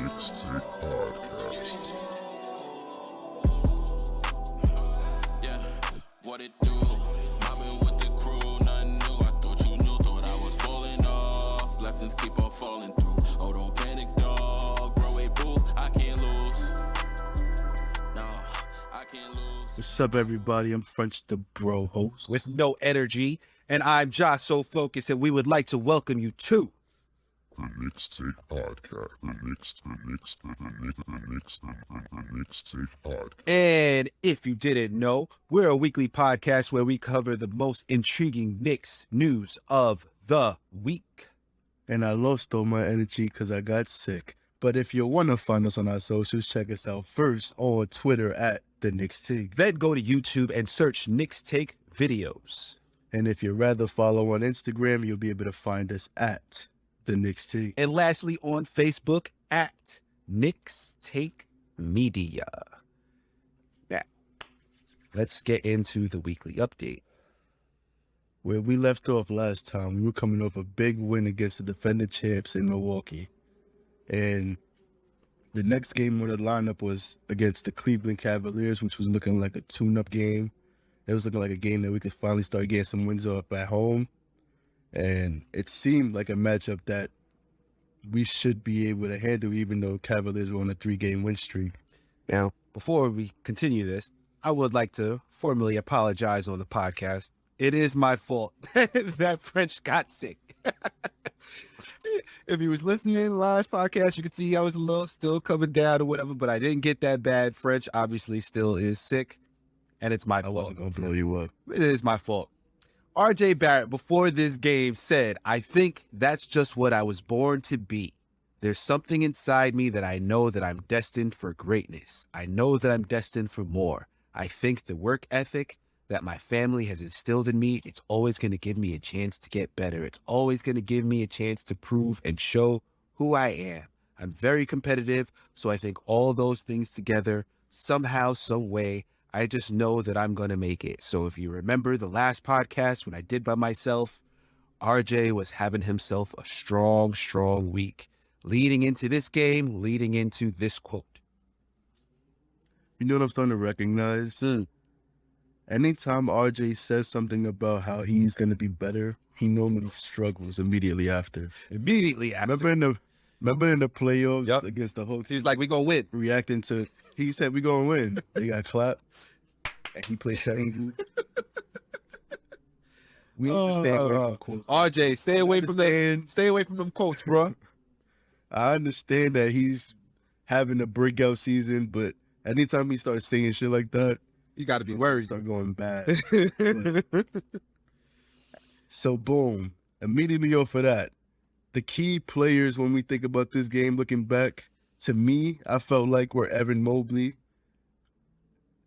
Knicks Take podcast. Yeah, what it do? Mobbing with the crew, nothing new. I thought you knew, thought I was falling off. Blessings keep on falling through. Oh, don't panic, dog. Bro, wait, boo, I can't lose. No, I can't lose. What's up, everybody? I'm French, the bro host with no energy, and I'm JAH, so focused, and we would like to welcome you to The Knicks Take podcast. The Knicks Take podcast. And if you didn't know, we're a weekly podcast where we cover the most intriguing Knicks news of the week. And I lost all my energy because I got sick. But if you want to find us on our socials, check us out first on Twitter at The Knicks Take. Then go to YouTube and search Knicks Take videos. And if you'd rather follow on Instagram, you'll be able to find us at The Knicks Take. And lastly, on Facebook at Knicks Take Media. Now, let's get into the weekly update. Where we left off last time, we were coming off a big win against the defending champs in Milwaukee. And the next game on the lineup was against the Cleveland Cavaliers, which was looking like a tune-up game. It was looking like a game that we could finally start getting some wins off at home. And it seemed like a matchup that we should be able to handle, even though Cavaliers were on a 3-game win streak. Now, before we continue this, I would like to formally apologize on the podcast. It is my fault that French got sick. If he was listening to the last podcast, you could see I was a little still coming down or whatever, but I didn't get that bad. French obviously still is sick, and it's my fault. I wasn't going to blow you up. It is my fault. RJ Barrett, before this game, said, "I think that's just what I was born to be. There's something inside me that I know that I'm destined for greatness. I know that I'm destined for more. I think the work ethic that my family has instilled in me, it's always going to give me a chance to get better. It's always going to give me a chance to prove and show who I am. I'm very competitive, so I think all those things together, somehow, some way, I just know that I'm going to make it." So if you remember the last podcast when I did by myself, RJ was having himself a strong, strong week. Leading into this game, leading into this quote. You know what I'm starting to recognize? Anytime RJ says something about how he's going to be better, he normally struggles immediately after. Immediately after. Remember in the playoffs against the Hawks? He was like, "We gonna win." Reacting to, he said, "We gonna win." They got clapped. And he played crazy. We understand quotes. RJ, stay away from them quotes, bro. I understand that he's having a breakout season, but anytime he starts saying shit like that, you got to be worried. Start going bad. So boom, immediately off of that, the key players when we think about this game, looking back, to me, I felt like were Evan Mobley,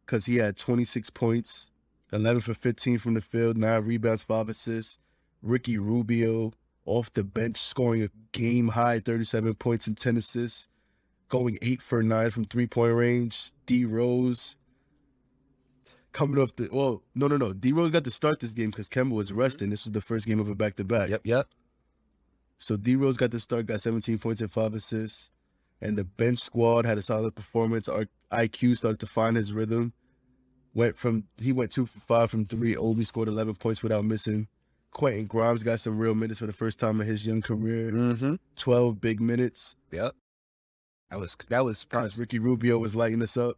because he had 26 points, 11 for 15 from the field, 9 rebounds, 5 assists. Ricky Rubio off the bench scoring a game-high 37 points and 10 assists, going 8 for 9 from three-point range. D Rose coming off the, no. D Rose got to start this game because Kemba was resting. This was the first game of a back-to-back. Yep. So D Rose got to start, got 17 points and 5 assists. And the bench squad had a solid performance. Our IQ started to find his rhythm. He went 2 for 5 from 3. Obi scored 11 points without missing. Quentin Grimes got some real minutes for the first time in his young career. 12 big minutes. Yep. That was Ricky Rubio was lighting us up.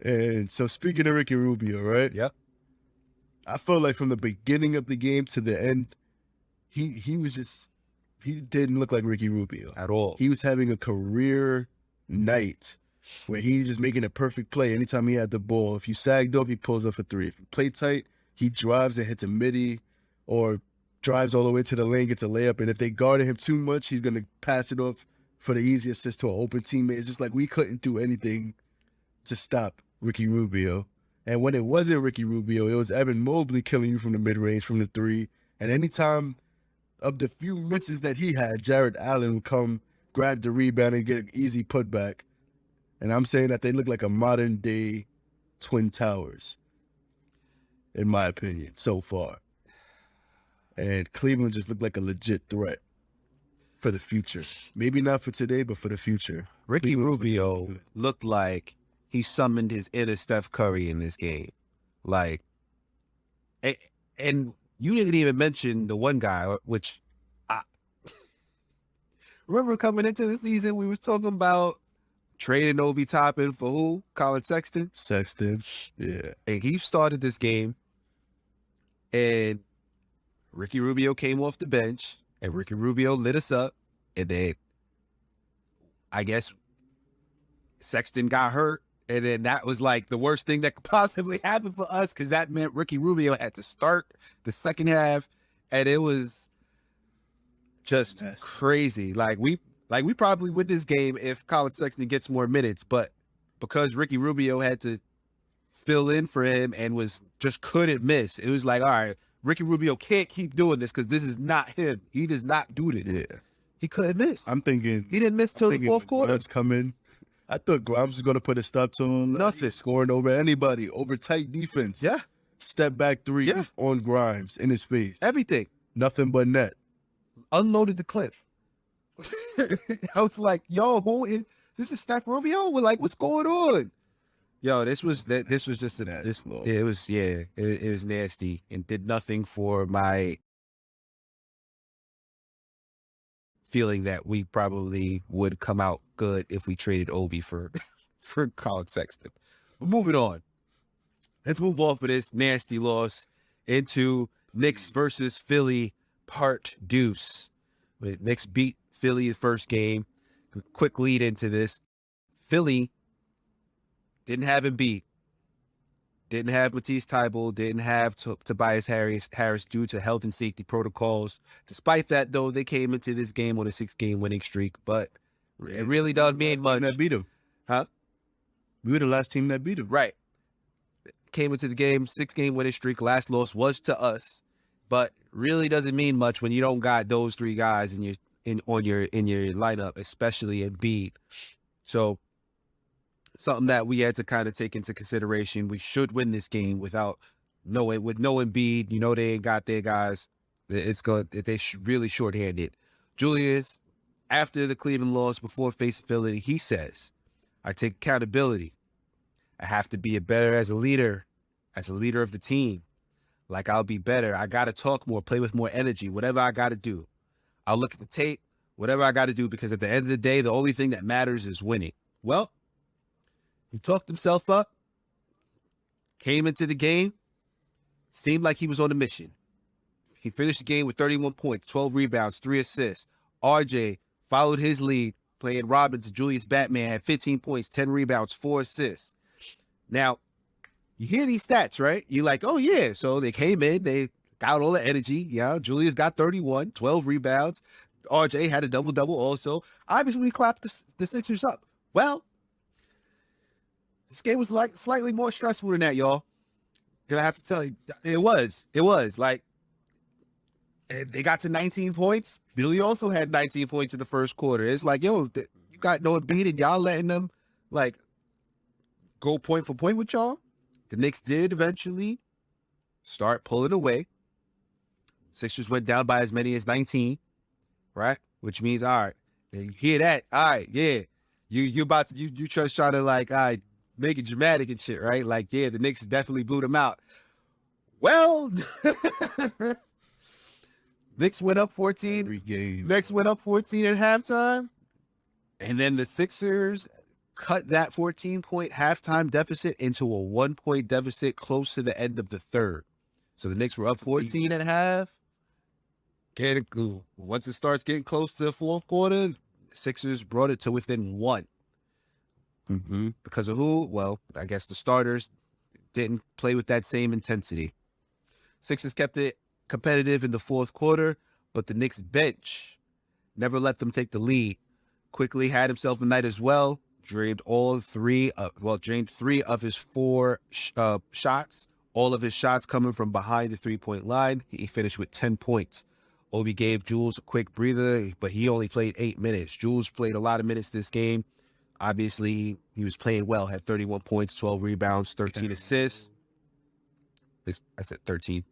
And so speaking of Ricky Rubio, right? Yep. I felt like from the beginning of the game to the end, he didn't look like Ricky Rubio at all. He was having a career night where he's just making a perfect play anytime he had the ball. If you sagged up, he pulls up a 3. If you play tight, he drives and hits a midi or drives all the way to the lane, gets a layup. And if they guarded him too much, he's going to pass it off for the easy assist to an open teammate. It's just like we couldn't do anything to stop Ricky Rubio. And when it wasn't Ricky Rubio, it was Evan Mobley killing you from the mid-range, from the 3. And anytime of the few misses that he had, Jared Allen would come, grab the rebound, and get an easy putback. And I'm saying that they look like a modern-day Twin Towers, in my opinion, so far. And Cleveland just looked like a legit threat. for the future. Maybe not for today, but for the future. Ricky Rubio looked like he summoned his inner Steph Curry in this game. Like, and you didn't even mention the one guy, which I remember coming into the season, we was talking about trading Obi Toppin for who? Colin Sexton. Yeah. And he started this game, and Ricky Rubio came off the bench, and Ricky Rubio lit us up, and then I guess Sexton got hurt, and then that was like the worst thing that could possibly happen for us, because that meant Ricky Rubio had to start the second half, and it was just crazy. Like we probably win this game if Colin Sexton gets more minutes, but because Ricky Rubio had to fill in for him and just couldn't miss, it was like, all right, Ricky Rubio can't keep doing this because this is not him. He does not do this. Yeah. He couldn't miss. I'm thinking He didn't miss till the fourth quarter. Grimes coming. I thought Grimes was going to put a stop to him. Nothing. Scoring over anybody, over tight defense. Yeah. Step back three on Grimes in his face. Everything. Nothing but net. Unloaded the clip. I was like, yo, this is Steph Rubio? We're like, what's going on? Yo, this was just it was nasty and did nothing for my feeling that we probably would come out good if we traded Obi for Colin Sexton. But moving on. Let's move off of this nasty loss into Knicks versus Philly part deuce. Knicks beat Philly the first game. Quick lead into this. Philly didn't have Embiid. Didn't have Matisse Thybulle. Didn't have Tobias Harris due to health and safety protocols. Despite that, though, they came into this game on a 6-game winning streak. But it really doesn't mean much. That beat him. Huh? We were the last team that beat him. Right. Came into the game, 6-game winning streak. Last loss was to us. But really doesn't mean much when you don't got those three guys in your lineup, especially Embiid. So something that we had to kind of take into consideration. We should win this game with no Embiid. You know, they ain't got their guys. It's good. They really shorthanded. Julius, after the Cleveland loss, before facing Philly, he says, I take accountability. I have to be better as a leader of the team. Like, I'll be better. I got to talk more, play with more energy, whatever I got to do. I'll look at the tape, whatever I got to do, because at the end of the day, the only thing that matters is winning. Well, he talked himself up, came into the game, seemed like he was on a mission. He finished the game with 31 points, 12 rebounds, 3 assists. RJ followed his lead, playing Robin to Julius Batman, had 15 points, 10 rebounds, 4 assists. Now, you hear these stats, right? You're like, oh, yeah. So they came in, they got all the energy. Yeah, Julius got 31, 12 rebounds. RJ had a double-double also. Obviously, we clapped the Sixers up. Well, this game was like slightly more stressful than that, y'all. And I have to tell you, it was. Like, they got to 19 points. Philly also had 19 points in the first quarter. It's like, yo, you got no Embiid and y'all letting them, like, go point for point with y'all. The Knicks did eventually start pulling away. Sixers went down by as many as 19, right? Which means, all right, you hear that? All right, yeah. You just trying to, like, all right, make it dramatic and shit, right? Like, yeah, the Knicks definitely blew them out. Well, Knicks went up 14. Knicks went up 14 at halftime. And then the Sixers cut that 14-point halftime deficit into a 1-point deficit close to the end of the third. So the Knicks were up 14 and a half. Once it starts getting close to the fourth quarter, the Sixers brought it to within 1. Mm-hmm. Because of who? Well, I guess the starters didn't play with that same intensity. Sixers kept it competitive in the fourth quarter, but the Knicks bench never let them take the lead. Quickly had himself a night as well. Drained 3 of his 4 shots. All of his shots coming from behind the 3-point line. He finished with 10 points. Obi gave Jules a quick breather, but he only played 8 minutes. Jules played a lot of minutes this game. Obviously, he was playing well. Had 31 points, 12 rebounds, 13 assists. I said 13.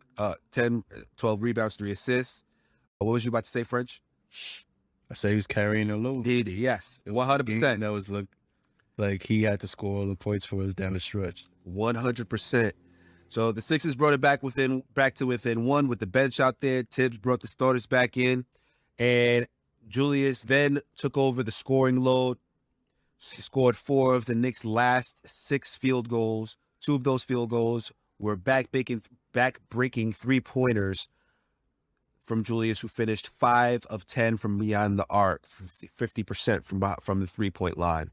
12 rebounds, 3 assists. What was you about to say, French? I say he was carrying a load. Yes, 100%. That was like he had to score all the points for us down the stretch. 100%. So the Sixers brought it back to within one with the bench out there. Tibbs brought the starters back in, and Julius then took over the scoring load. He scored 4 of the Knicks' last 6 field goals. 2 of those field goals were back-breaking 3-pointers from Julius, who finished 5 of 10 from beyond the arc, 50% from the 3-point line.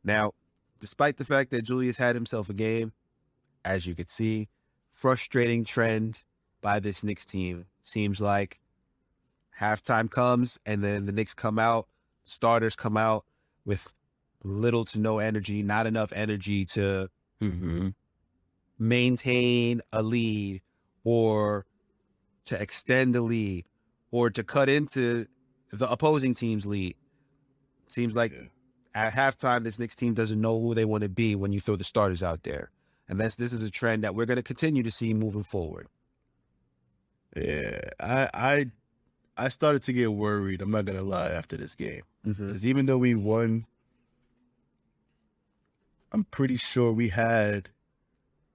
Now, despite the fact that Julius had himself a game, as you could see, frustrating trend by this Knicks team. Seems like halftime comes and then the Knicks come out, starters come out with little to no energy, not enough energy to maintain a lead or to extend a lead or to cut into the opposing team's lead. Seems like at halftime, this Knicks team doesn't know who they want to be when you throw the starters out there. And this is a trend that we're going to continue to see moving forward. Yeah, I started to get worried, I'm not going to lie, after this game. Because even though we won, I'm pretty sure we had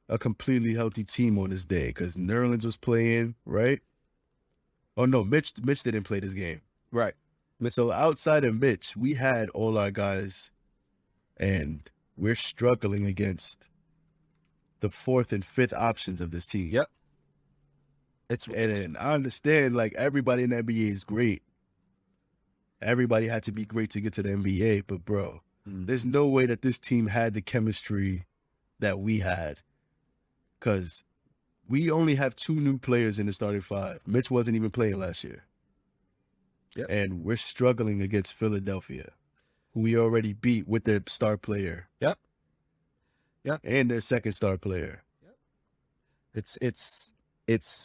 a completely healthy team on this day. Because Nerlens was playing, right? Oh, no, Mitch didn't play this game. Right. So outside of Mitch, we had all our guys, and we're struggling against the 4th and 5th options of this team. Yep. And I understand, like, everybody in the NBA is great. Everybody had to be great to get to the NBA, but bro, there's no way that this team had the chemistry that we had, because we only have 2 new players in the starting 5. Mitch wasn't even playing last year. Yep. And we're struggling against Philadelphia, who we already beat with their star player. Yep. And their second star player. It's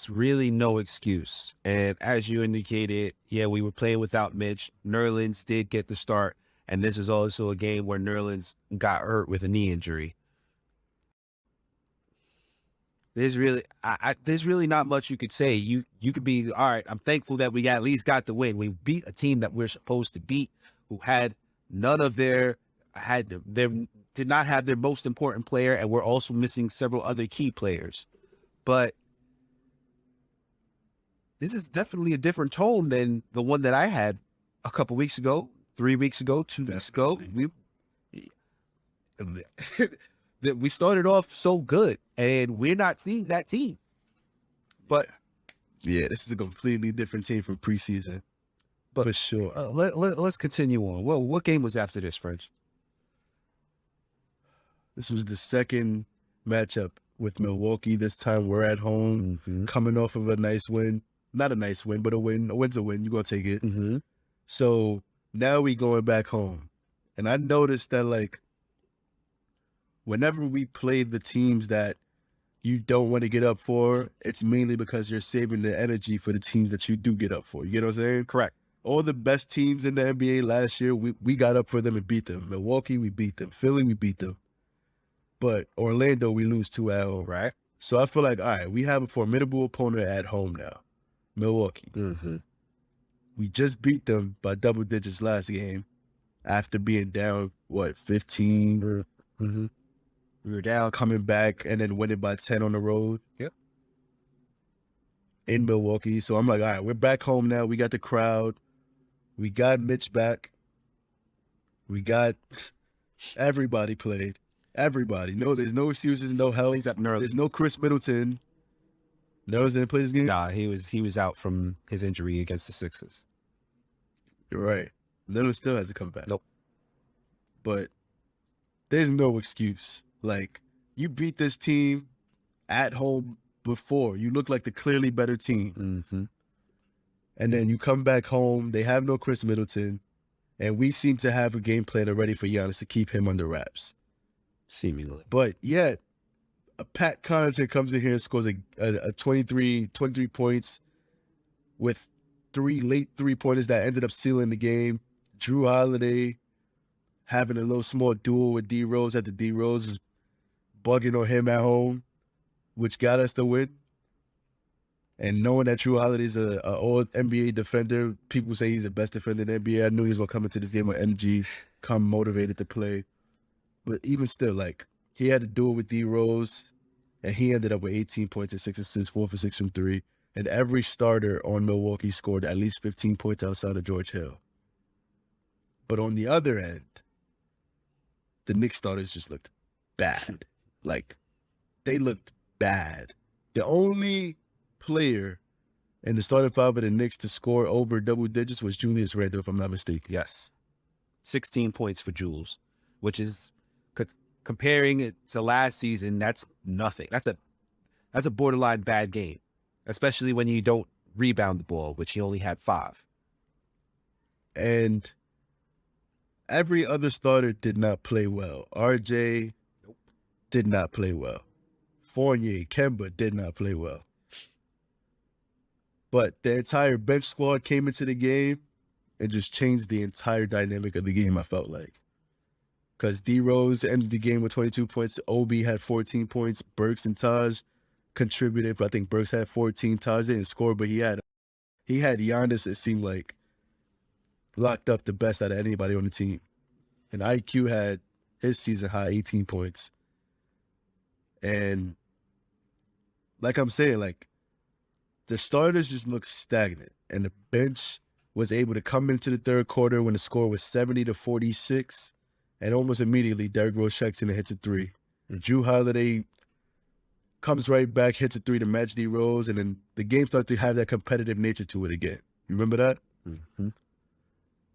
really no excuse. And as you indicated, yeah, we were playing without Mitch. Nerlens did get the start, and this is also a game where Nerlens got hurt with a knee injury. There's really not much you could say. You could be, all right, I'm thankful that we at least got the win. We beat a team that we're supposed to beat, who had did not have their most important player, and we're also missing several other key players. But this is definitely a different tone than the one that I had a couple weeks ago, 3 weeks ago, 2 weeks ago. We started off so good, and we're not seeing that team. But yeah, this is a completely different team from preseason, but for sure. Let's continue on. Well, what game was after this, French? This was the second matchup with Milwaukee. This time we're at home, coming off of a nice win. Not a nice win, but a win. A win's a win. You're going to take it. So now we going back home. And I noticed that, like, whenever we play the teams that you don't want to get up for, it's mainly because you're saving the energy for the teams that you do get up for. You get what I'm saying? Correct. All the best teams in the NBA last year, we got up for them and beat them. Milwaukee, we beat them. Philly, we beat them. But Orlando, we lose 2 at home. Right. So I feel like, all right, we have a formidable opponent at home now. Milwaukee. We just beat them by double digits last game after being down, 15? We were down. Coming back and then winning by 10 on the road. Yep. In Milwaukee. So I'm like, all right, we're back home now. We got the crowd. We got Mitch back. We got everybody played. Everybody. No, there's no excuses, no help. There's no Chris Middleton. Nerlens didn't play this game? Nah, he was out from his injury against the Sixers. You're right. Nerlens still has to come back. Nope. But there's no excuse. Like, you beat this team at home before. You look like the clearly better team. And then you come back home. They have no Chris Middleton. And we seem to have a game plan already for Giannis to keep him under wraps. Seemingly. But yet, Pat Connaughton comes in here and scores a 23 points with 3 late 3-pointers that ended up sealing the game. Drew Holiday having a little small duel with D Rose after D Rose is bugging on him at home, which got us the win. And knowing that Drew Holiday's a old NBA defender, people say he's the best defender in the NBA. I knew he was going to come into this game with energy, come motivated to play. But even still, like, he had to do it with D Rose, and he ended up with 18 points and 6 assists, 4 for 6 from 3. And every starter on Milwaukee scored at least 15 points outside of George Hill. But on the other end, the Knicks starters just looked bad. Like, they looked bad. The only player in the starting five of the Knicks to score over double digits was Julius Randle, if I'm not mistaken. Yes. 16 points for Jules, which is comparing it to last season, that's nothing. That's a borderline bad game, especially when you don't rebound the ball, which he only had 5. And every other starter did not play well. RJ did not play well. Fournier, Kemba did not play well. But the entire bench squad came into the game and just changed the entire dynamic of the game, I felt like. Because D Rose ended the game with 22 points. Obi had 14 points. Burks and Taj contributed. I think Burks had 14. Taj didn't score, but he had Giannis, it seemed like, locked up the best out of anybody on the team. And IQ had his season high 18 points. And like I'm saying, like, the starters just looked stagnant. And the bench was able to come into the third quarter when the score was 70-46. And almost immediately, Derrick Rose checks in and hits a 3. And Drew Holiday comes right back, hits a 3 to match D Rose. And then the game started to have that competitive nature to it again. You remember that? Mm-hmm.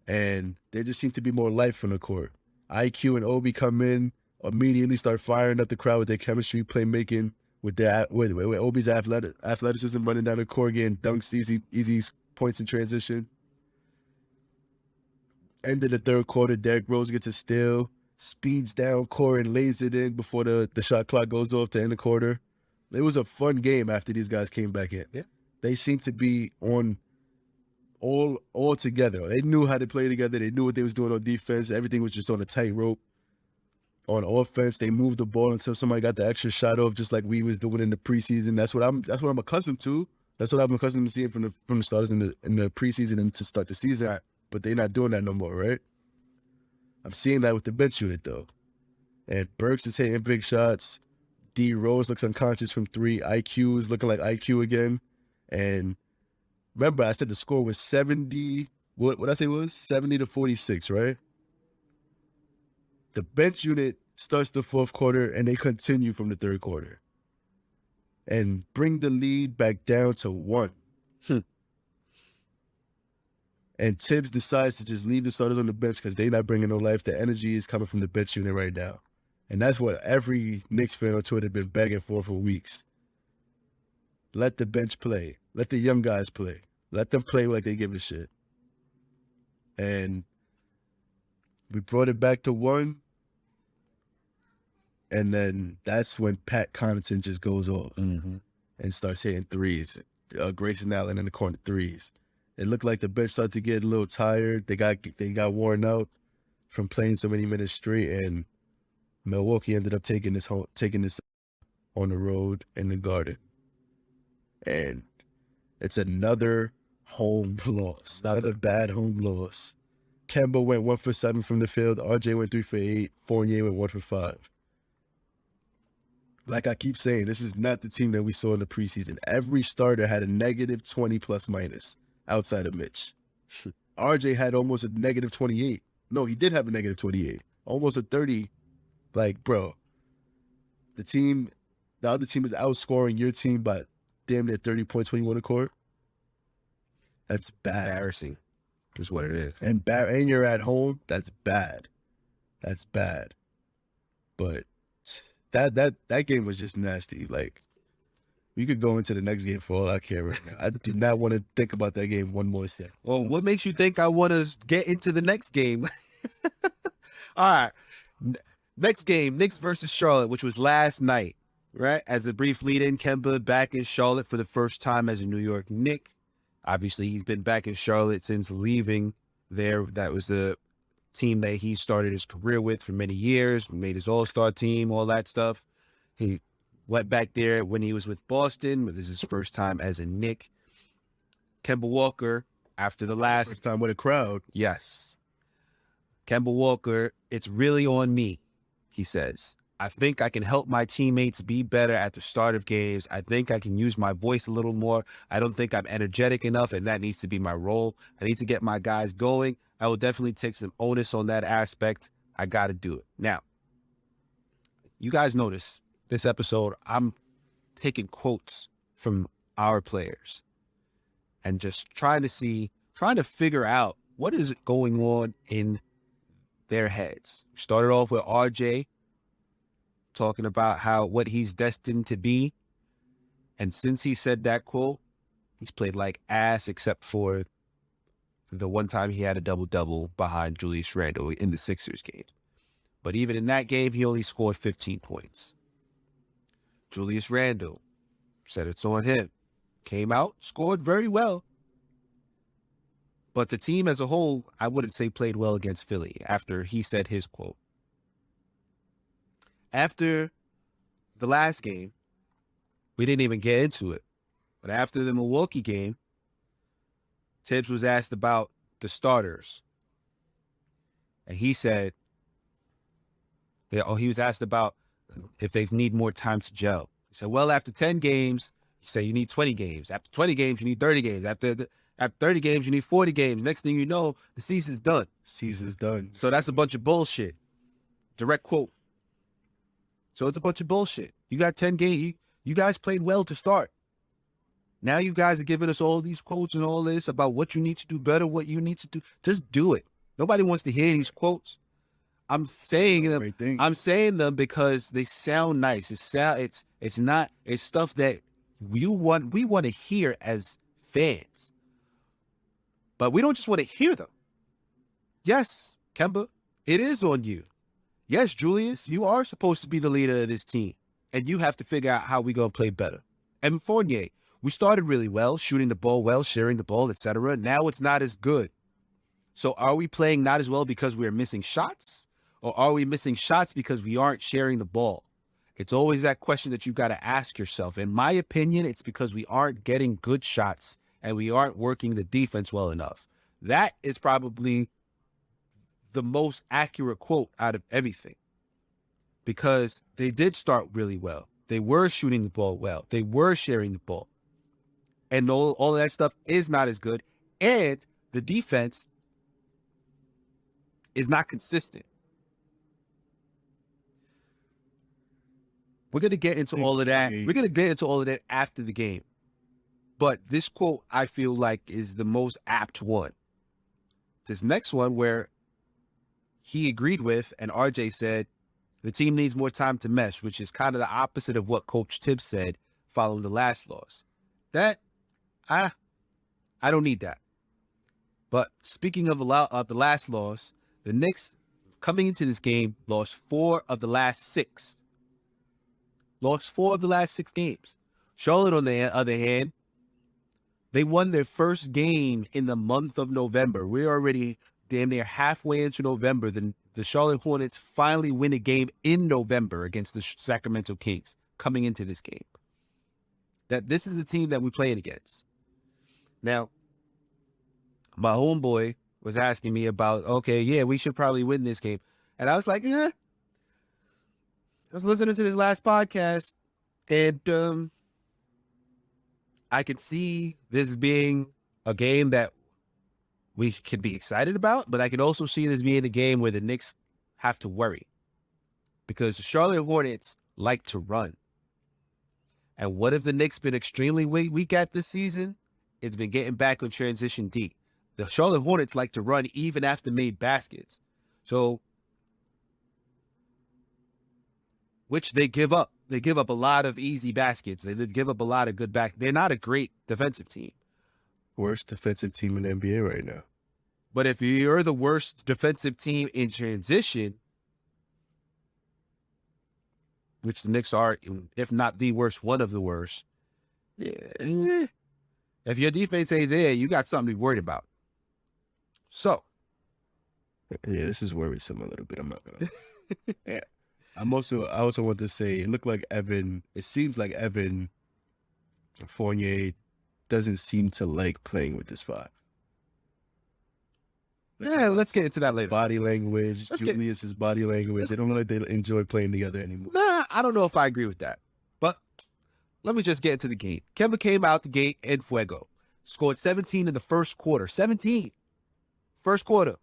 And there just seemed to be more life on the court. IQ and Obi come in, immediately start firing up the crowd with their chemistry, playmaking, with Obi's athleticism, running down the court, getting dunks, easy points in transition. End of the third quarter, Derrick Rose gets a steal, speeds down court and lays it in before the shot clock goes off to end the quarter. It was a fun game after these guys came back in. Yeah. They seemed to be on all together. They knew how to play together. They knew what they was doing on defense. Everything was just on a tightrope. On offense, they moved the ball until somebody got the extra shot off, just like we was doing in the preseason. That's what I'm accustomed to. That's what I'm accustomed to seeing from the starters in the preseason and to start the season. Right. But they're not doing that no more, right? I'm seeing that with the bench unit though. And Burks is hitting big shots. D Rose looks unconscious from 3. IQ is looking like IQ again. And remember, I said the score was 70. What I say was 70-46, right? The bench unit starts the fourth quarter and they continue from the third quarter and bring the lead back down to 1. And Tibbs decides to just leave the starters on the bench because they're not bringing no life. The energy is coming from the bench unit right now. And that's what every Knicks fan on Twitter has been begging for weeks. Let the bench play. Let the young guys play. Let them play like they give a shit. And we brought it back to 1. And then that's when Pat Connaughton just goes off and starts hitting threes. Grayson Allen in the corner threes. It looked like the bench started to get a little tired. They got worn out from playing so many minutes straight, and Milwaukee ended up taking this on the road in the Garden. And it's another home loss, another bad home loss. Kemba went 1 for 7 from the field. RJ went 3 for 8. Fournier went 1 for 5. Like I keep saying, this is not the team that we saw in the preseason. Every starter had a negative 20 plus minus outside of Mitch. RJ had almost a negative 28. No, he did have a negative 28. Almost a 30. Like, bro, the other team is outscoring your team by damn near 30 points when you won the court. That's bad. Embarrassing is what it is. And you're at home, that's bad. That's bad. But that game was just nasty. Like, we could go into the next game for all I care right now. I do not want to think about that game one more second. Well, what makes you think I want to get into the next game? All right. Next game, Knicks versus Charlotte, which was last night, right? As a brief lead-in, Kemba back in Charlotte for the first time as a New York Knick. Obviously, he's been back in Charlotte since leaving there. That was the team that he started his career with for many years, made his all-star team, all that stuff. He went back there when he was with Boston. This is his first time as a Knick. Kemba Walker, after the last... First time with a crowd. Yes. Kemba Walker, it's really on me, he says. I think I can help my teammates be better at the start of games. I think I can use my voice a little more. I don't think I'm energetic enough, and that needs to be my role. I need to get my guys going. I will definitely take some onus on that aspect. I got to do it. Now, you guys notice this episode, I'm taking quotes from our players and just trying to figure out what is going on in their heads. Started off with RJ talking about what he's destined to be. And since he said that quote, he's played like ass except for the one time he had a double-double behind Julius Randle in the Sixers game. But even in that game, he only scored 15 points. Julius Randle said it's on him. Came out, scored very well. But the team as a whole, I wouldn't say played well against Philly after he said his quote. After the last game, we didn't even get into it. But after the Milwaukee game, Tibbs was asked about the starters. And he said, he was asked about if they need more time to gel. He said, well, after 10 games, you say you need 20 games. After 20 games, you need 30 games. After 30 games, you need 40 games. Next thing you know, the season's done. Season's done. So that's a bunch of bullshit. Direct quote. So it's a bunch of bullshit. You got 10 games. You guys played well to start. Now you guys are giving us all these quotes and all this about what you need to do better, what you need to do. Just do it. Nobody wants to hear these quotes. I'm saying them. I'm saying them because they sound nice. It's stuff that we want to hear as fans. But we don't just want to hear them. Yes, Kemba, it is on you. Yes, Julius, you are supposed to be the leader of this team, and you have to figure out how we're going to play better. And Fournier, we started really well, shooting the ball well, sharing the ball, etc. Now it's not as good. So are we playing not as well because we're missing shots, or are we missing shots because we aren't sharing the ball? It's always that question that you've got to ask yourself. In my opinion, it's because we aren't getting good shots and we aren't working the defense well enough. That is probably the most accurate quote out of everything, because they did start really well. They were shooting the ball well. They were sharing the ball. And all of that stuff is not as good. And the defense is not consistent. We're going to get into all of that. We're going to get into all of that after the game. But this quote, I feel like, is the most apt one. This next one where he agreed with, and RJ said, the team needs more time to mesh, which is kind of the opposite of what Coach Tibbs said following the last loss. That, I don't need that. But speaking of the last loss, the Knicks, coming into this game, lost 4 of the last 6. Lost 4 of the last 6 games. Charlotte, on the other hand, they won their first game in the month of November. We're already damn near halfway into November. Then the Charlotte Hornets finally win a game in November against the Sacramento Kings coming into this game. That this is the team that we're playing against. Now, my homeboy was asking me about, okay, yeah, we should probably win this game. And I was like, yeah. I was listening to this last podcast, and I could see this being a game that we could be excited about, but I could also see this being a game where the Knicks have to worry, because the Charlotte Hornets like to run. And what if the Knicks been extremely weak at this season? It's been getting back on transition D. The Charlotte Hornets like to run even after made baskets. So, which they give up. They give up a lot of easy baskets. They give up a lot of good back. They're not a great defensive team. Worst defensive team in the NBA right now. But if you're the worst defensive team in transition, which the Knicks are, if not the worst, one of the worst, if your defense ain't there, you got something to be worried about. So. Yeah, this is worrisome a little bit. I'm not gonna. Yeah. I also want to say it seems like Evan Fournier doesn't seem to like playing with this 5. Yeah, let's get into that later. Body language, Julius's body language. They don't look like they enjoy playing together anymore. Nah, I don't know if I agree with that. But let me just get into the game. Kemba came out the gate in fuego. Scored 17 in the first quarter. 17. First quarter.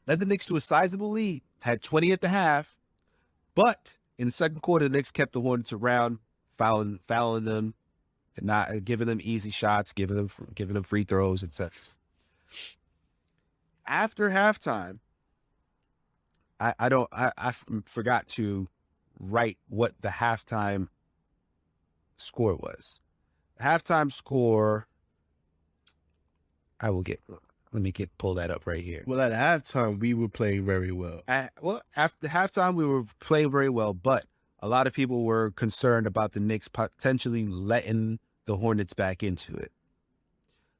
Led the Knicks to a sizable lead. Had 20 at the half. But in the second quarter, the Knicks kept the Hornets around, fouling them, and not giving them easy shots, giving them free throws, etc. After halftime, I forgot to write what the halftime score was. The halftime score, let me pull that up right here. Well, at halftime, we were playing very well. After halftime, we were playing very well, but a lot of people were concerned about the Knicks potentially letting the Hornets back into it.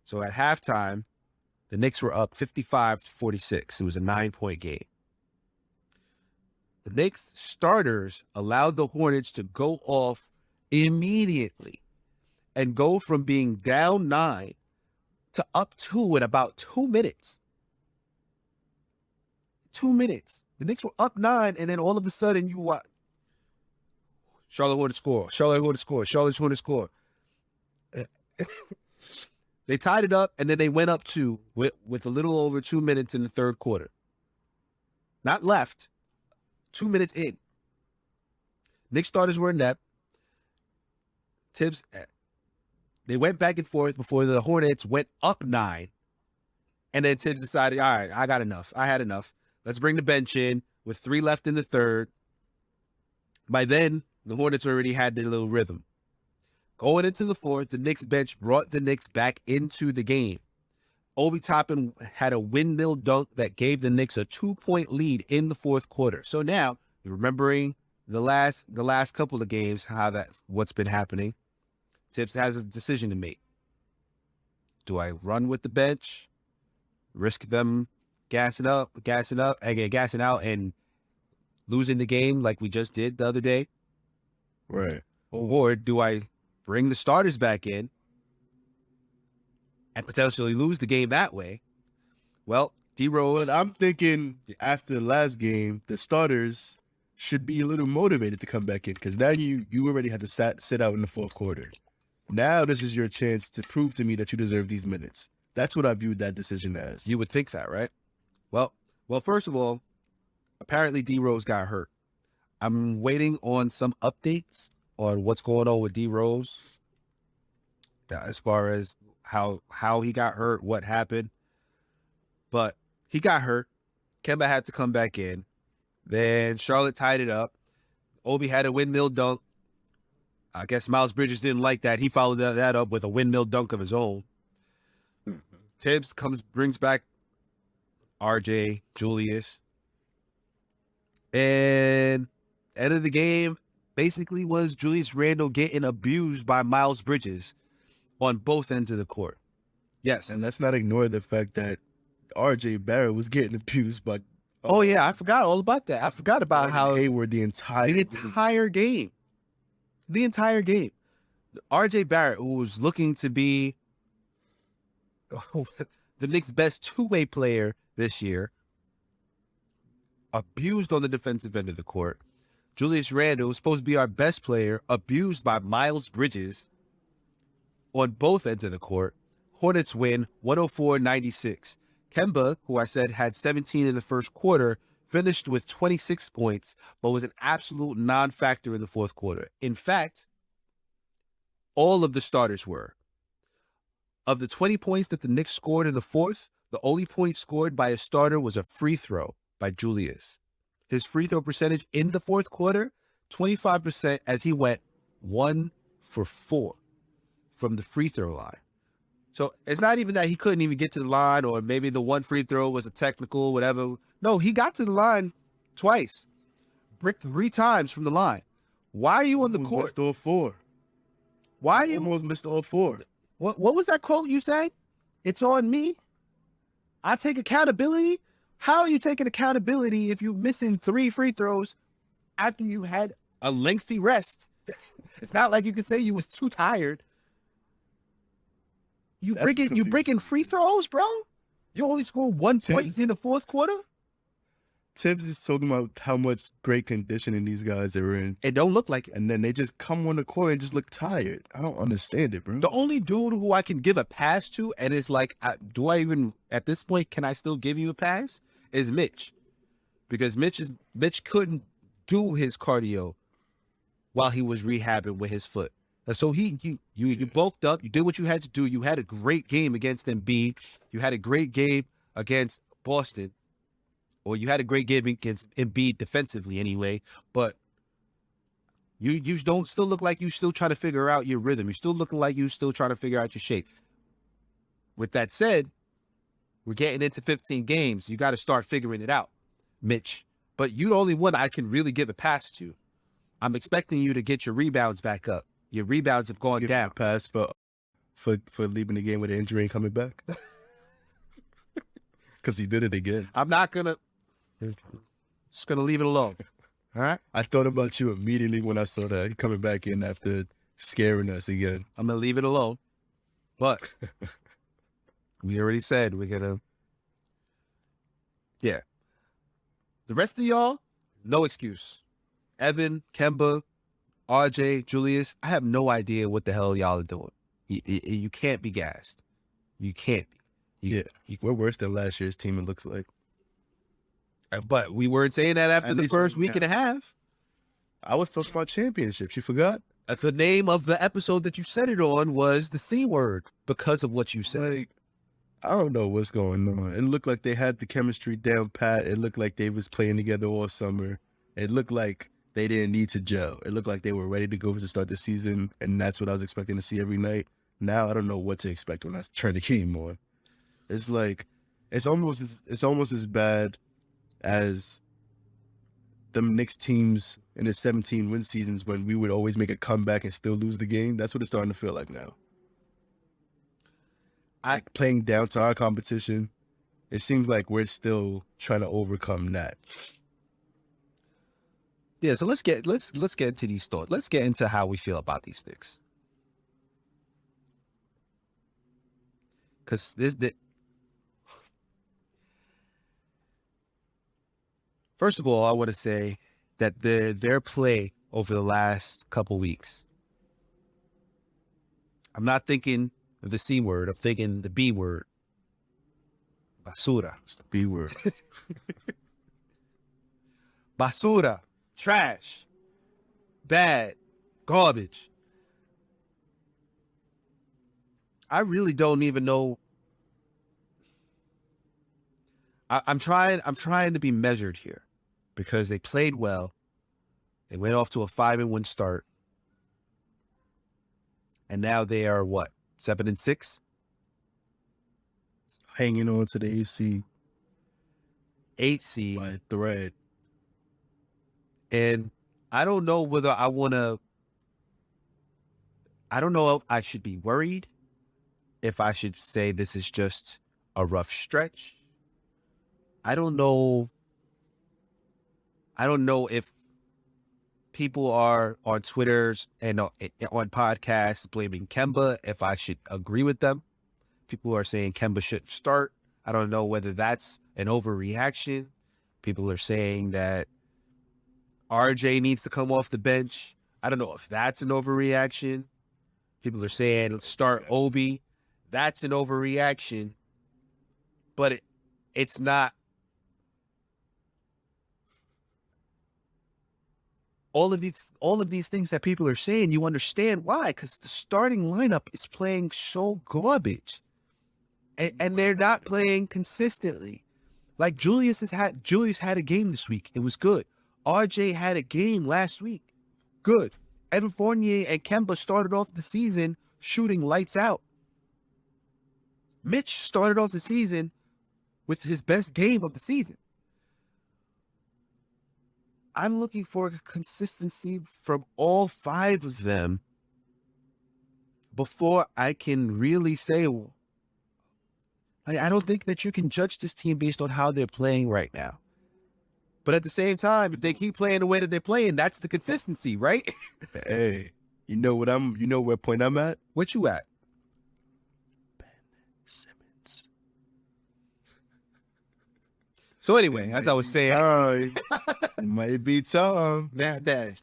So at halftime, the Knicks were up 55-46. It was a 9-point game. The Knicks starters allowed the Hornets to go off immediately and go from being down 9 to up 2 in about 2 minutes. 2 minutes. The Knicks were up 9, and then all of a sudden you watch. Charlotte Hornets score. Charlotte Hornets score. Charlotte Hornets score. They tied it up, and then they went up 2 with a little over 2 minutes in the third quarter. Not left. 2 minutes in. Knicks starters were inept. Tibbs, they went back and forth before the Hornets went up 9. And then Tibbs decided, all right, I got enough. I had enough. Let's bring the bench in with 3 left in the third. By then, the Hornets already had their little rhythm. Going into the fourth, the Knicks bench brought the Knicks back into the game. Obi Toppin had a windmill dunk that gave the Knicks a 2-point lead in the fourth quarter. So now, remembering the last couple of games, what's been happening, Tibbs has a decision to make. Do I run with the bench, risk them gassing out, and losing the game like we just did the other day? Right. Or do I bring the starters back in and potentially lose the game that way? Well, D-Rose. But I'm thinking after the last game, the starters should be a little motivated to come back in, because now you already had to sit out in the fourth quarter. Now this is your chance to prove to me that you deserve these minutes. That's what I viewed that decision as. You would think that, right? Well, first of all, apparently D-Rose got hurt. I'm waiting on some updates on what's going on with D-Rose as far as how he got hurt, what happened. But he got hurt. Kemba had to come back in. Then Charlotte tied it up. Obi had a windmill dunk. I guess Miles Bridges didn't like that. He followed that up with a windmill dunk of his own. Tibbs brings back RJ, Julius. And end of the game basically was Julius Randle getting abused by Miles Bridges on both ends of the court. Yes. And let's not ignore the fact that RJ Barrett was getting abused by... Oh, yeah, I forgot all about that. I forgot about how Hayward the entire game. The entire game. RJ Barrett, who was looking to be the Knicks' best two-way player this year, abused on the defensive end of the court. Julius Randle was supposed to be our best player, abused by Miles Bridges on both ends of the court. Hornets win 104-96. Kemba, who I said had 17 in the first quarter, finished with 26 points, but was an absolute non-factor in the fourth quarter. In fact, all of the starters were. Of the 20 points that the Knicks scored in the fourth, the only point scored by a starter was a free throw by Julius. His free throw percentage in the fourth quarter, 25%, as he went 1 for 4 from the free throw line. So it's not even that he couldn't even get to the line, or maybe the one free throw was a technical, whatever. No, he got to the line twice. Bricked 3 times from the line. Why are you on the court? Missed all 4. Why are you almost missed all 4? What was that quote you said? It's on me. I take accountability. How are you taking accountability if you're missing 3 free throws after you had a lengthy rest. It's not like you can say you was too tired. You breaking free throws, bro? You only scored 1 point in the fourth quarter? Tibbs is talking about how much great conditioning these guys are in. It don't look like it. And then they just come on the court and just look tired. I don't understand it, bro. The only dude who I can give a pass to, and it's like, do I even, at this point, can I still give you a pass? Is Mitch. Because Mitch couldn't do his cardio while he was rehabbing with his foot. And so you bulked up, you did what you had to do. You had a great game against Embiid. You had a great game against Boston. Or you had a great game against Embiid defensively anyway, but you don't still look like you still trying to figure out your rhythm. You're still looking like you still trying to figure out your shape. With that said, we're getting into 15 games. You got to start figuring it out, Mitch. But you're the only one I can really give a pass to. I'm expecting you to get your rebounds back up. Your rebounds have gone down. Pass for leaving the game with an injury and coming back. Because he did it again. I'm not going to. Just going to leave it alone. All right? I thought about you immediately when I saw that. He coming back in after scaring us again. I'm going to leave it alone. But we already said we're going to. Yeah. The rest of y'all, no excuse. Evan, Kemba, RJ, Julius, I have no idea what the hell y'all are doing. You can't be gassed. You can't be. We're worse than last year's team, it looks like. But we weren't saying that after the first week and a half. I was talking about championships. You forgot? The name of the episode that you said it on was the C word because of what you said. Like, I don't know what's going on. It looked like they had the chemistry down pat. It looked like they was playing together all summer. It looked like they didn't need to gel. It looked like they were ready to go to start the season, and that's what I was expecting to see every night. Now I don't know what to expect when I turn the game on. It's like it's almost as bad as the Knicks teams in the 17 win seasons when we would always make a comeback and still lose the game. That's what it's starting to feel like now. Playing down to our competition, it seems like we're still trying to overcome that. Yeah, so let's get into these thoughts. Let's get into how we feel about these Knicks. Because first of all, I want to say that their play over the last couple weeks, I'm not thinking of the C word. I'm thinking the B word. Basura. It's the B word. Basura. Trash. Bad. Garbage. I really don't even know. I'm trying to be measured here because they played well. They went off to a 5-1 start. And now they are what? 7-6? Hanging on to the eight seed by a thread. And I don't know whether I don't know if I should be worried, if I should say this is just a rough stretch. I don't know if people are on Twitters and on podcasts blaming Kemba, if I should agree with them. People are saying Kemba shouldn't start. I don't know whether that's an overreaction. People are saying that RJ needs to come off the bench. I don't know if that's an overreaction. People are saying let's start Obi. That's an overreaction. But it's not. All of these things that people are saying, you understand why, because the starting lineup is playing so garbage. And they're not playing consistently. Like Julius had a game this week. It was good. RJ had a game last week. Good. Evan Fournier and Kemba started off the season shooting lights out. Mitch started off the season with his best game of the season. I'm looking for consistency from all five of them before I can really say, I don't think that you can judge this team based on how they're playing right now. But at the same time, if they keep playing the way that they're playing, that's the consistency, right? Hey, you know where point I'm at? What you at? Simmons. So anyway, as I was saying, It might be time.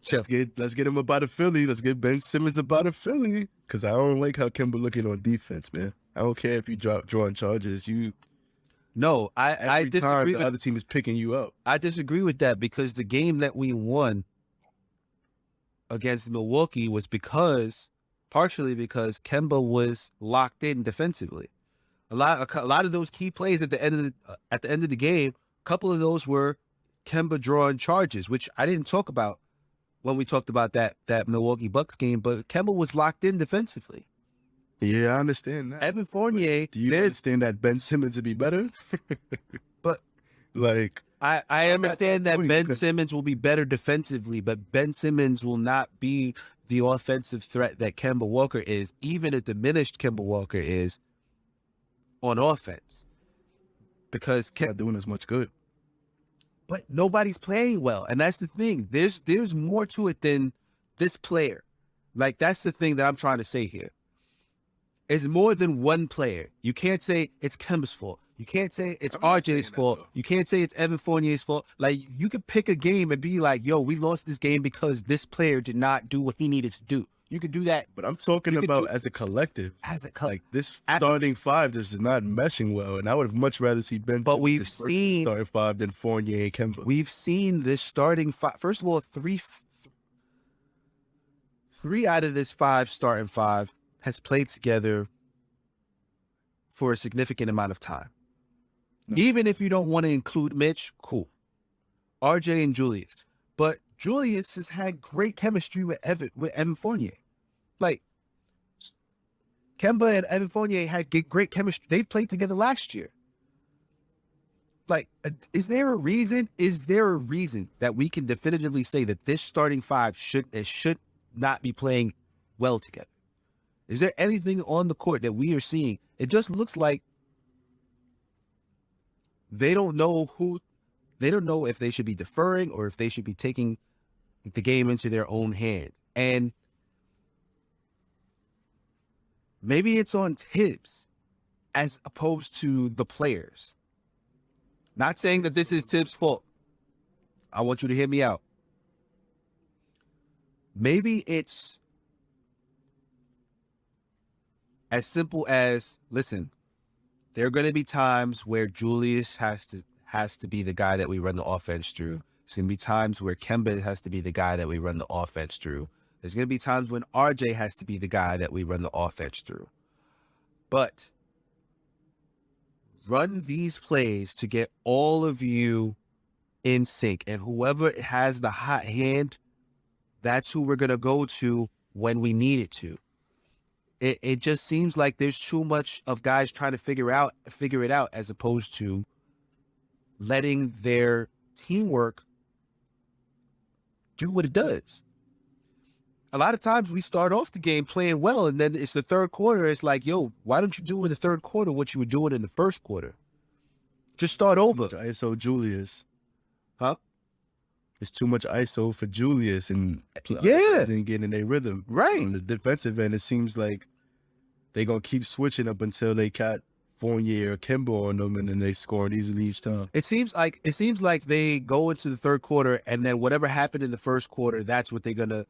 chill. Let's get him up out of Philly. Let's get Ben Simmons up out of Philly. Because I don't like how Kemba looking on defense, man. I don't care if you drawing charges. No, I Every time disagree. the other team is picking you up. I disagree with that because the game that we won against Milwaukee was partially because Kemba was locked in defensively. A lot of those key plays at the end of the game, a couple of those were Kemba drawing charges, which I didn't talk about when we talked about that Milwaukee Bucks game, but Kemba was locked in defensively. Yeah, I understand that. Evan Fournier, Do you understand that Ben Simmons would be better? But like, I understand that Wait, Ben because- Simmons will be better defensively, but Ben Simmons will not be the offensive threat that Kemba Walker is, even a diminished Kemba Walker is on offense. Because not doing as much good. but nobody's playing well, and that's the thing. There's more to it than this player. Like, that's the thing that I'm trying to say here. It's more than one player. You can't say it's Kemba's fault. You can't say it's I'm not RJ's saying that, fault. though. You can't say it's Evan Fournier's fault. Like, you could pick a game and be like, yo, we lost this game because this player did not do what he needed to do. You could do that But I'm talking You could about do- as a collective. as a Like, this At- starting five just is not meshing well, and I would have much rather see Ben But Simmons we've as first seen- starting five than Fournier and Kemba. We've seen this starting five. First of all, three out of this starting five has played together for a significant amount of time. No. Even if you don't want to include Mitch, cool. RJ and Julius. But Julius has had great chemistry with Evan Fournier. Like, Kemba and Evan Fournier had great chemistry. They've played together last year. Like, is there a reason that we can definitively say that this starting five should not be playing well together? Is there anything on the court that we are seeing? It just looks like they don't know if they should be deferring or if they should be taking the game into their own hand. And maybe it's on Tibbs as opposed to the players. Not saying that this is Tibbs' fault. I want you to hear me out. Maybe it's as simple as, listen, there are going to be times where Julius has to be the guy that we run the offense through. There's going to be times where Kemba has to be the guy that we run the offense through. There's going to be times when RJ has to be the guy that we run the offense through. But run these plays to get all of you in sync. And whoever has the hot hand, that's who we're going to go to when we need it to. It just seems like there's too much of guys trying to figure it out as opposed to letting their teamwork do what it does. A lot of times we start off the game playing well, and then it's the third quarter. It's like, yo, why don't you do in the third quarter what you were doing in the first quarter? Just start over. ISO Julius. Huh? It's too much ISO for Julius, and Yeah. didn't get in their rhythm. Right. On the defensive end, it seems like they're gonna keep switching up until they got Fournier or Kemba on them, and then they scoring easily each time. It seems like they go into the third quarter, and then whatever happened in the first quarter, that's what they're gonna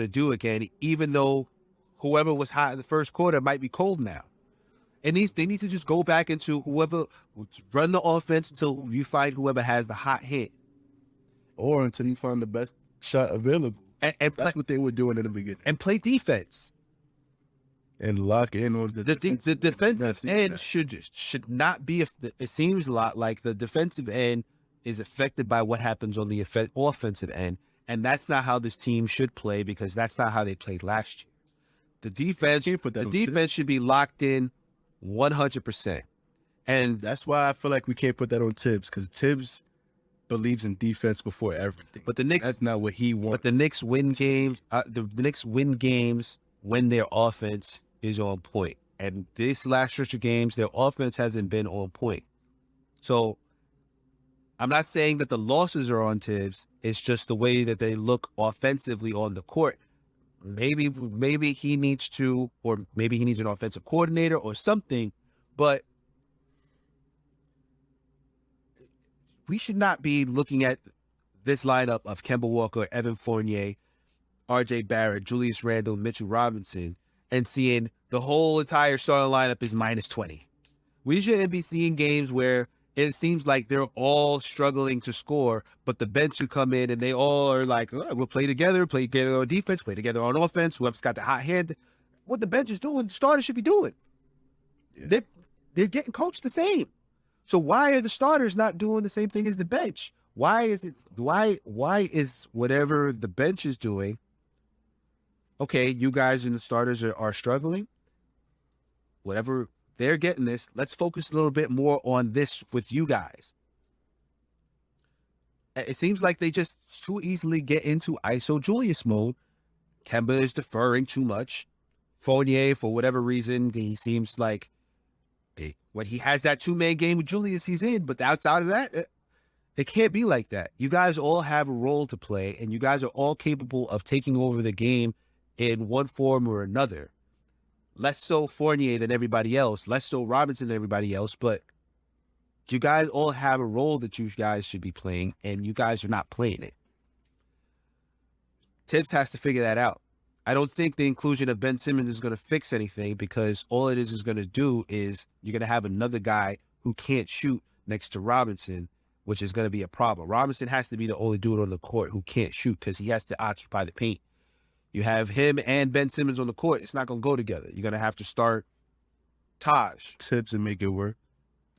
do again. Even though whoever was hot in the first quarter might be cold now. They need to just go back into whoever run the offense until you find whoever has the hot hit, Or until you find the best shot available. and That's what they were doing in the beginning. and play defense. And lock in on The defensive That's- end should not be. It seems a lot like the defensive end is affected by what happens on the offensive end, and that's not how this team should play because that's not how they played last year. The defense should be locked in 100%, and That's why I feel like we can't put that on Tibbs, because Tibbs believes in defense before everything. but the Knicks That's not what he wants. But the Knicks win games. The Knicks win games when their offense is on point. And this last stretch of games, their offense hasn't been on point. So I'm not saying that the losses are on Tibbs. It's just the way that they look offensively on the court. Maybe he needs to, or maybe he needs an offensive coordinator or something, but we should not be looking at this lineup of Kemba Walker, Evan Fournier, R.J. Barrett, Julius Randle, Mitchell Robinson, and seeing the whole entire starting lineup is minus 20. We shouldn't be seeing games where it seems like they're all struggling to score, but the bench should come in and they all are like, oh, we'll play together on defense, play together on offense, whoever's got the hot hand. What the bench is doing, the starters should be doing. Yeah. They're getting coached the same. So why are the starters not doing the same thing as the bench? Why is whatever the bench is doing, okay, you guys and the starters are struggling, whatever they're getting this, let's focus a little bit more on this with you guys. It seems like they just too easily get into ISO Julius mode. Kemba is deferring too much. Fournier, for whatever reason, he seems like when he has that two-man game with Julius, he's in. But outside of that, it can't be like that. You guys all have a role to play, and you guys are all capable of taking over the game in one form or another. Less so Fournier than everybody else, less so Robinson than everybody else, but you guys all have a role that you guys should be playing, and you guys are not playing it. Tibbs has to figure that out. I don't think the inclusion of Ben Simmons is going to fix anything, because all it is going to do is you're going to have another guy who can't shoot next to Robinson, which is going to be a problem. Robinson has to be the only dude on the court who can't shoot because he has to occupy the paint. You have him and Ben Simmons on the court. It's not going to go together. You're going to have to start Taj. Tibbs and make it work.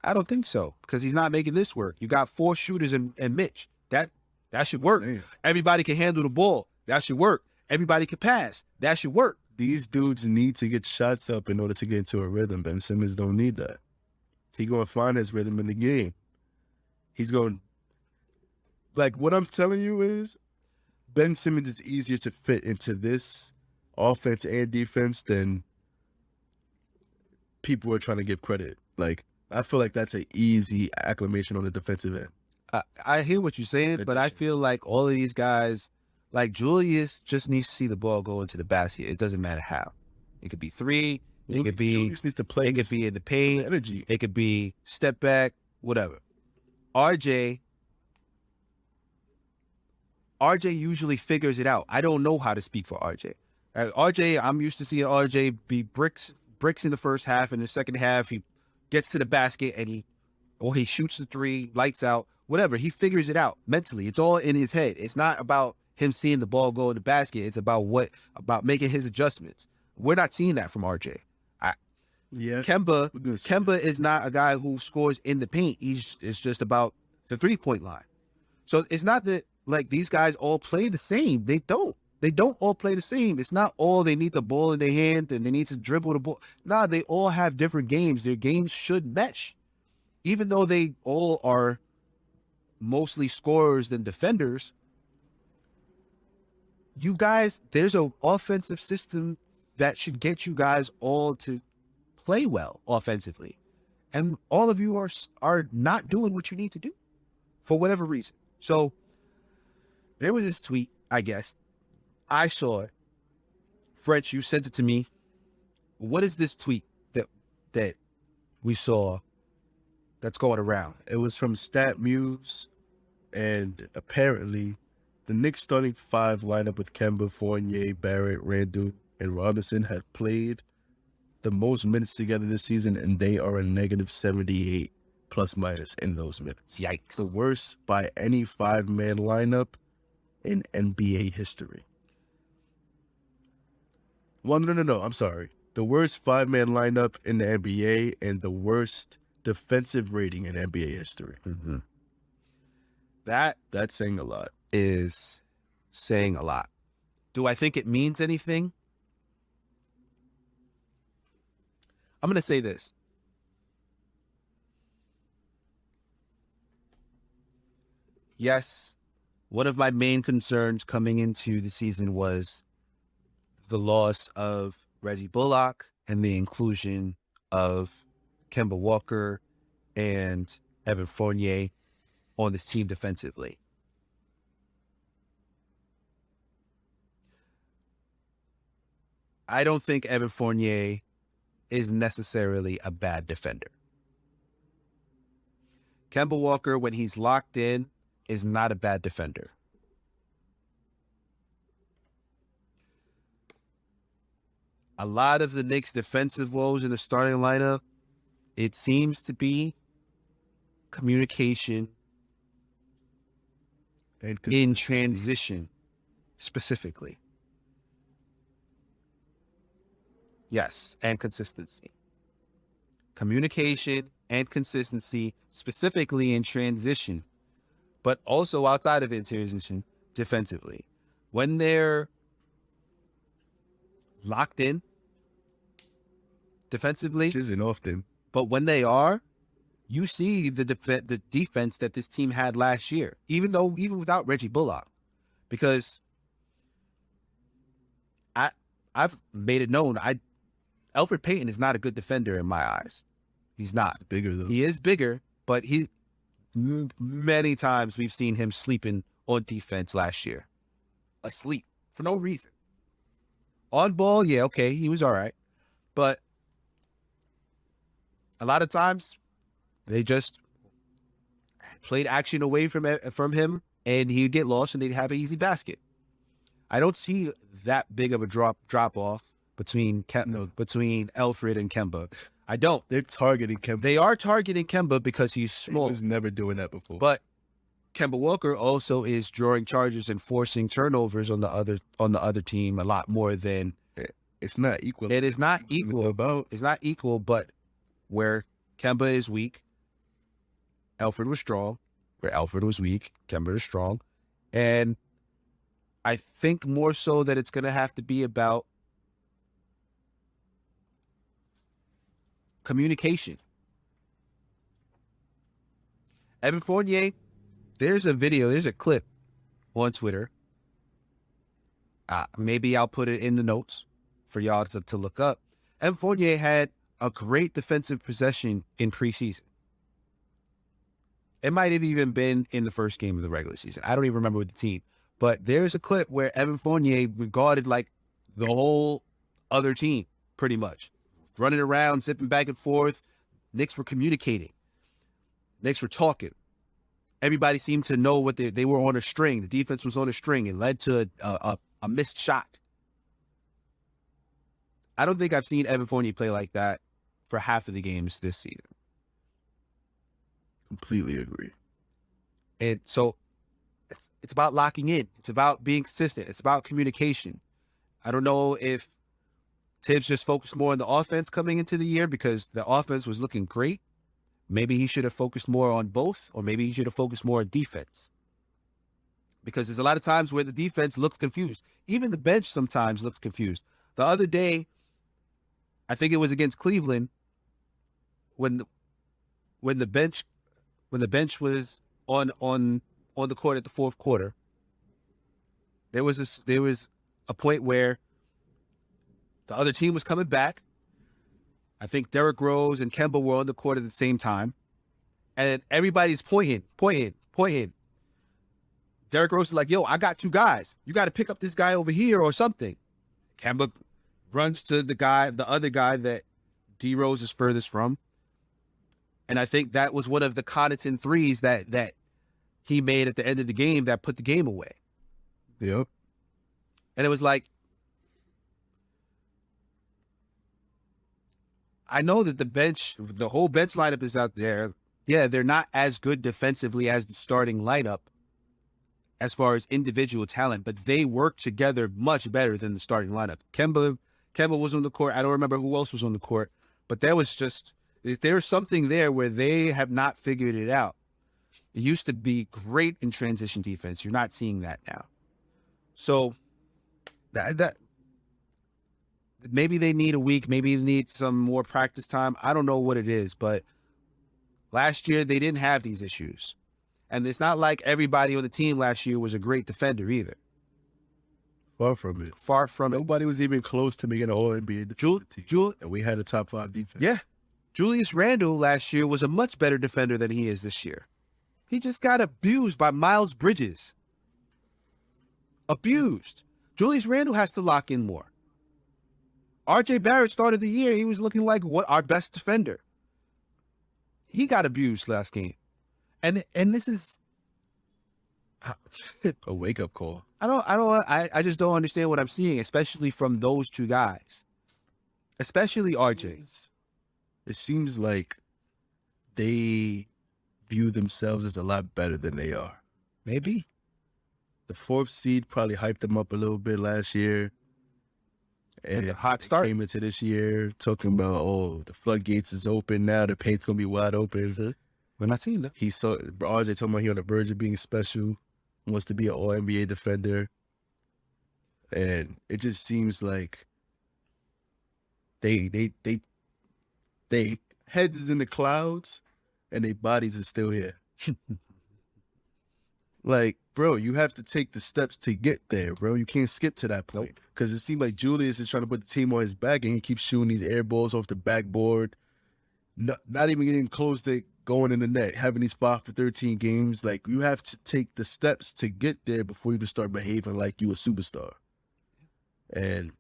I don't think so, because he's not making this work. You got 4 shooters and Mitch. That should work. Damn. Everybody can handle the ball. That should work. Everybody can pass. That should work. These dudes need to get shots up in order to get into a rhythm. Ben Simmons don't need that. He going to find his rhythm in the game. He's going, like, what I'm telling you is Ben Simmons is easier to fit into this offense and defense than people are trying to give credit. Like, I feel like that's an easy acclimation on the defensive end. I hear what you're saying, but I feel like all of these guys, like Julius, just needs to see the ball go into the basket. It doesn't matter how. It could be 3. It could be. Julius needs to play. It could be in the paint. Energy. It could be step back. Whatever. RJ usually figures it out. I don't know how to speak for RJ. RJ, I'm used to seeing RJ be bricks in the first half. In the second half, he gets to the basket and he shoots the 3, lights out, whatever. He figures it out mentally. It's all in his head. It's not about him seeing the ball go in the basket. It's about making his adjustments. We're not seeing that from RJ. Kemba is not a guy who scores in the paint. It's just about the 3-point line. So it's not that like these guys all play the same. They don't. They don't all play the same. It's not all they need the ball in their hand and they need to dribble the ball. Nah, they all have different games. Their games should mesh. Even though they all are mostly scorers than defenders, you guys, there's an offensive system that should get you guys all to play well offensively. And all of you are not doing what you need to do for whatever reason. So there was this tweet, I guess. I saw it. French, you sent it to me. What is this tweet that we saw that's going around? It was from StatMuse, and apparently the Knicks starting 5 lineup with Kemba, Fournier, Barrett, Randle, and Robinson have played the most minutes together this season, and they are a negative 78 plus minus in those minutes. Yikes. The worst by any 5-man lineup in NBA history. Well, no. I'm sorry. The worst 5-man lineup in the NBA and the worst defensive rating in NBA history. Mm-hmm. That's saying a lot. Is saying a lot. Do I think it means anything? I'm going to say this. Yes, one of my main concerns coming into the season was the loss of Reggie Bullock and the inclusion of Kemba Walker and Evan Fournier. on this team defensively. I don't think Evan Fournier is necessarily a bad defender. Kemba Walker, when he's locked in, is not a bad defender. A lot of the Knicks' defensive woes in the starting lineup, it seems to be communication And in transition, specifically. Yes, and consistency. Communication and consistency, specifically in transition, but also outside of it, transition defensively. When they're locked in defensively, which isn't often. but when they are, you see the defense that this team had last year, even without Reggie Bullock, because I've made it known Elfrid Payton is not a good defender in my eyes. He's not. He's bigger though. He is bigger, but many times we've seen him sleeping on defense last year, asleep for no reason. On ball, yeah, okay, he was all right, but a lot of times they just played action away from him, and he'd get lost, and they'd have an easy basket. I don't see that big of a drop off between Elfrid and Kemba. I don't. They're targeting Kemba. They are targeting Kemba because he's small. He was never doing that before. But Kemba Walker also is drawing charges and forcing turnovers on the other team a lot more than. It's not equal. It is not equal. About. It's not equal, but where Kemba is weak, Elfrid was strong. Where Elfrid was weak, Kemba is strong. And I think more so that it's going to have to be about communication. Evan Fournier, there's a clip on Twitter. Maybe I'll put it in the notes for y'all to look up. Evan Fournier had a great defensive possession in preseason. It might have even been in the first game of the regular season. I don't even remember with the team. But there's a clip where Evan Fournier guarded like the whole other team, pretty much. Running around, zipping back and forth. Knicks were communicating. Knicks were talking. Everybody seemed to know what they were on a string. The defense was on a string. It led to a missed shot. I don't think I've seen Evan Fournier play like that for half of the games this season. Completely agree. And so it's about locking in. It's about being consistent. It's about communication. I don't know if Tibbs just focused more on the offense coming into the year because the offense was looking great. Maybe he should have focused more on both, or maybe he should have focused more on defense. Because there's a lot of times where the defense looks confused. Even the bench sometimes looks confused. The other day, I think it was against Cleveland, when the bench was on the court at the fourth quarter, there was a point where the other team was coming back. I think Derrick Rose and Kemba were on the court at the same time, and everybody's pointing. Derrick Rose is like, "Yo, I got two guys. You got to pick up this guy over here or something." Kemba runs to the other guy that D Rose is furthest from. And I think that was one of the Connaughton threes that he made at the end of the game that put the game away. Yep. And it was like, I know that the whole bench lineup is out there. Yeah, they're not as good defensively as the starting lineup as far as individual talent, but they work together much better than the starting lineup. Kemba was on the court. I don't remember who else was on the court, but there's something there where they have not figured it out. It used to be great in transition defense. You're not seeing that now. So that maybe they need a week. Maybe they need some more practice time. I don't know what it is, but last year they didn't have these issues. And it's not like everybody on the team last year was a great defender either. Far from it. Far from it. Nobody was even close to making an All-NBA team. And we had a top 5 defense. Yeah. Julius Randle last year was a much better defender than he is this year. He just got abused by Miles Bridges. Abused. Julius Randle has to lock in more. RJ Barrett started the year. He was looking like our best defender. He got abused last game. And this is a wake-up call. I just don't understand what I'm seeing, especially from those two guys. Especially RJ. It seems like they view themselves as a lot better than they are. Maybe. The 4th seed probably hyped them up a little bit last year. And a hot start. Came into this year talking about, oh, the floodgates is open now. The paint's going to be wide open. We're not seeing that. RJ talking about he on the verge of being special, wants to be an All-NBA defender. And it just seems like they heads is in the clouds and their bodies are still here. Like, bro, you have to take the steps to get there, bro. You can't skip to that point. Because it seems like Julius is trying to put the team on his back and he keeps shooting these air balls off the backboard. Not even getting close to going in the net, having these 5 for 13 games. Like, you have to take the steps to get there before you can start behaving like you a superstar. And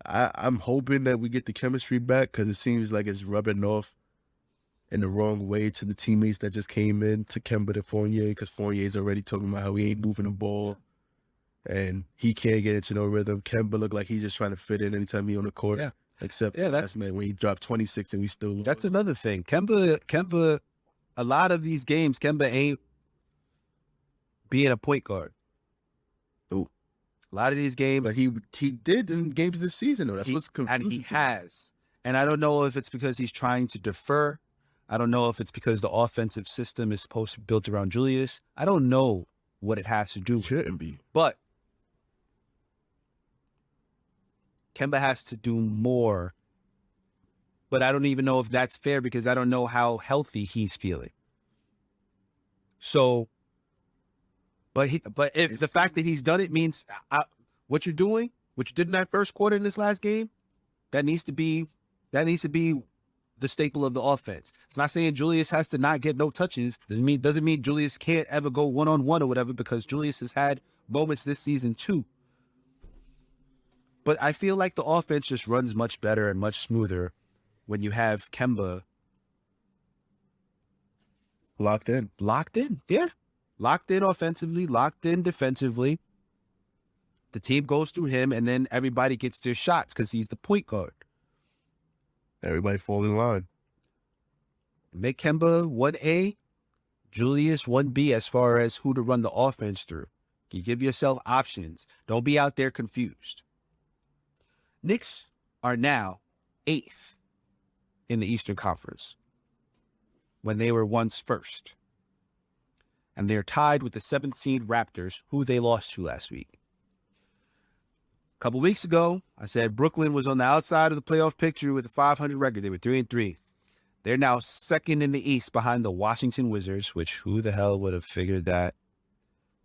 I'm hoping that we get the chemistry back because it seems like it's rubbing off in the wrong way to the teammates that just came in, to Kemba to Fournier, because Fournier's already talking about how he ain't moving the ball and he can't get into no rhythm. Kemba look like he's just trying to fit in anytime he's on the court. Yeah. Except that's when he dropped 26 and we still lost. That's another thing. Kemba, a lot of these games, Kemba ain't being a point guard. Ooh. A lot of these games. But he did in games this season, though. That's what's confusing. And he has. And I don't know if it's because he's trying to defer. I don't know if it's because the offensive system is supposed to be built around Julius. I don't know what it has to do with. Shouldn't be. But Kemba has to do more. But I don't even know if that's fair because I don't know how healthy he's feeling. So, but if the fact that he's done it means what you're doing, what you did in that first quarter in this last game, that needs to be the staple of the offense. It's not saying Julius has to not get no touches. Doesn't mean Julius can't ever go one-on-one or whatever, because Julius has had moments this season too. But I feel like the offense just runs much better and much smoother when you have Kemba locked in. Yeah. Locked in offensively, locked in defensively. The team goes through him, and then everybody gets their shots because he's the point guard. Everybody fall in line. Make Kemba 1A, Julius 1B as far as who to run the offense through. You give yourself options. Don't be out there confused. Knicks are now 8th in the Eastern Conference when they were once first. And they're tied with the 7th seed Raptors, who they lost to last week. A couple weeks ago, I said Brooklyn was on the outside of the playoff picture with a 500 record. They were 3-3. They're now 2nd in the East behind the Washington Wizards, which who the hell would have figured that,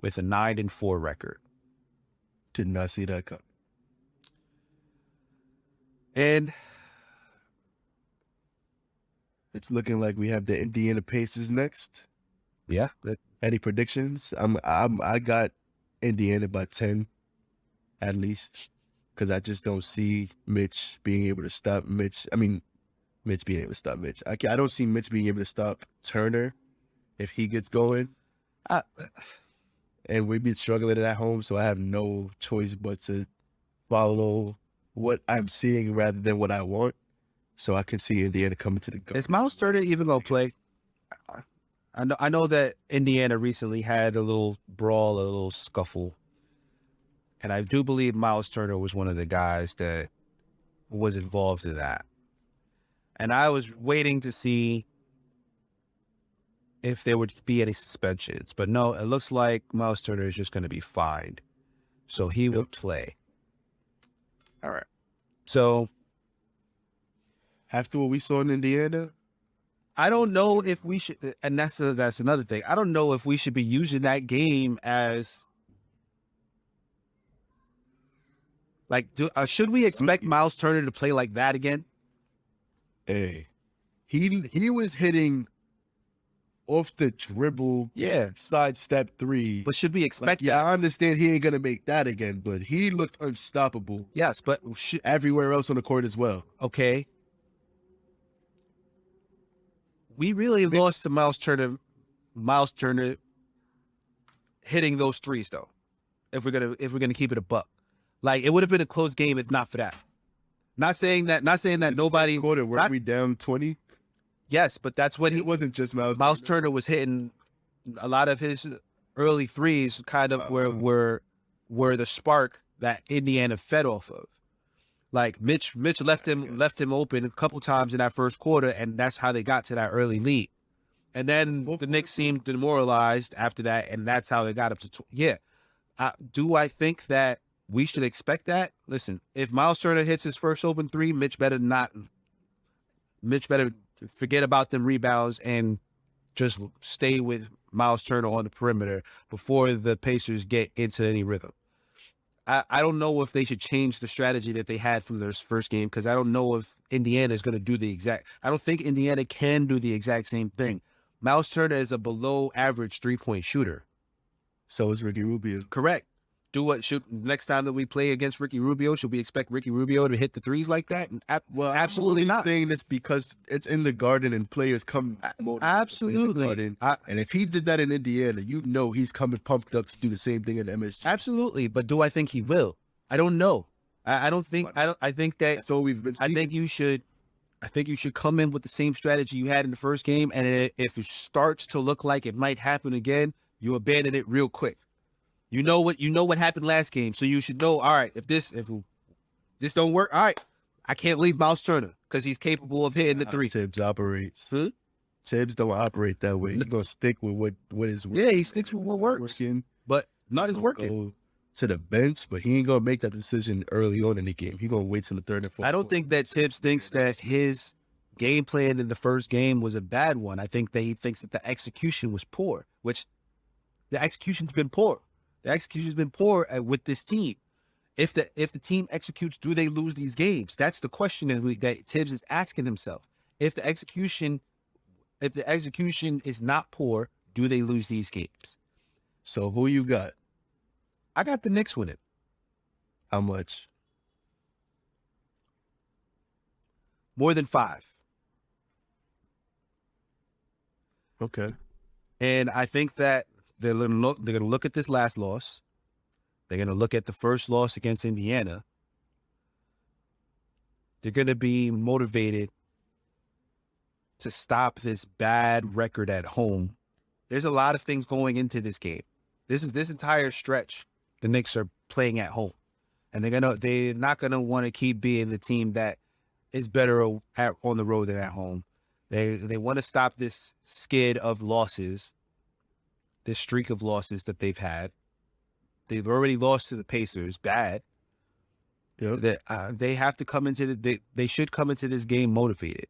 with a 9-4 record. Did not see that coming. And it's looking like we have the Indiana Pacers next. Yeah. Any predictions? I got Indiana by 10. At least, because I just don't see Mitch being able to stop Mitch. I mean, Mitch being able to stop Mitch. I don't see Mitch being able to stop Turner if he gets going. And we've been struggling at home, so I have no choice but to follow what I'm seeing rather than what I want. So I can see Indiana coming to the goal. Is Miles Turner even going to play? I know that Indiana recently had a little brawl, a little scuffle. And I do believe Miles Turner was one of the guys that was involved in that. And I was waiting to see if there would be any suspensions. But no, it looks like Miles Turner is just going to be fined. So he will play. All right. So after what we saw in Indiana, I don't know if we should, and that's another thing. I don't know if we should be using that game as, like, should we expect Miles Turner to play like that again? Hey, he was hitting off the dribble, sidestep three. But should we expect that? I understand he ain't gonna make that again, but he looked unstoppable. Yes, but Everywhere else on the court as well. Okay. We really lost to Miles Turner hitting those threes though. If we're gonna keep it a buck. Like it would have been a close game if not for that. Not saying that nobody Quarter, were we down 20? Yes, but that's when It wasn't just Miles Turner was hitting a lot of his early threes kind of were the spark that Indiana fed off of. Like Mitch left him open a couple times in that first quarter, and that's how they got to that early lead. And then the Knicks seemed demoralized after that, and that's how they got up to do I think that we should expect that? Listen, if Miles Turner hits his first open three, Mitch better forget about them rebounds and just stay with Miles Turner on the perimeter before the Pacers get into any rhythm. I don't know if they should change the strategy that they had from their first game, because I don't know if Indiana is going to do I don't think Indiana can do the exact same thing. Miles Turner is a below average 3-point shooter. So is Ricky Rubio. Correct. Next time that we play against Ricky Rubio, should we expect Ricky Rubio to hit the threes like that? Well, absolutely not. I'm saying this because it's in the Garden and players come absolutely. And if he did that in Indiana, he's coming pumped up to do the same thing in MSG. Absolutely, but do I think he will? I don't know. I think that. That's all we've been seeing. I think you should come in with the same strategy you had in the first game, and if it starts to look like it might happen again, you abandon it real quick. You know what happened last game, so you should know. All right, if this don't work, all right, I can't leave Miles Turner because he's capable of hitting the three. Tibbs operates. Tibbs don't operate that way. He's gonna stick with what is working. Yeah, he sticks with what works, but not is working. Go to the bench, but he ain't gonna make that decision early on in the game. He's gonna wait till the third and fourth. I don't think that Tibbs thinks that his game plan in the first game was a bad one. I think that he thinks that the execution was poor, which the execution's been poor. The execution's been poor with this team. If the team executes, do they lose these games? That's the question that Tibbs is asking himself. If the execution is not poor, do they lose these games? So who you got? I got the Knicks winning. How much? More than 5. Okay. And I think that they're going to look at this last loss. They're going to look at the first loss against Indiana. They're going to be motivated to stop this bad record at home. There's a lot of things going into this game. This entire stretch, the Knicks are playing at home, and they're not gonna want to keep being the team that is better on the road than at home. They want to stop this skid of losses, this streak of losses that they've had. They've already lost to the Pacers, bad. Yep. They have to come into they should come into this game motivated.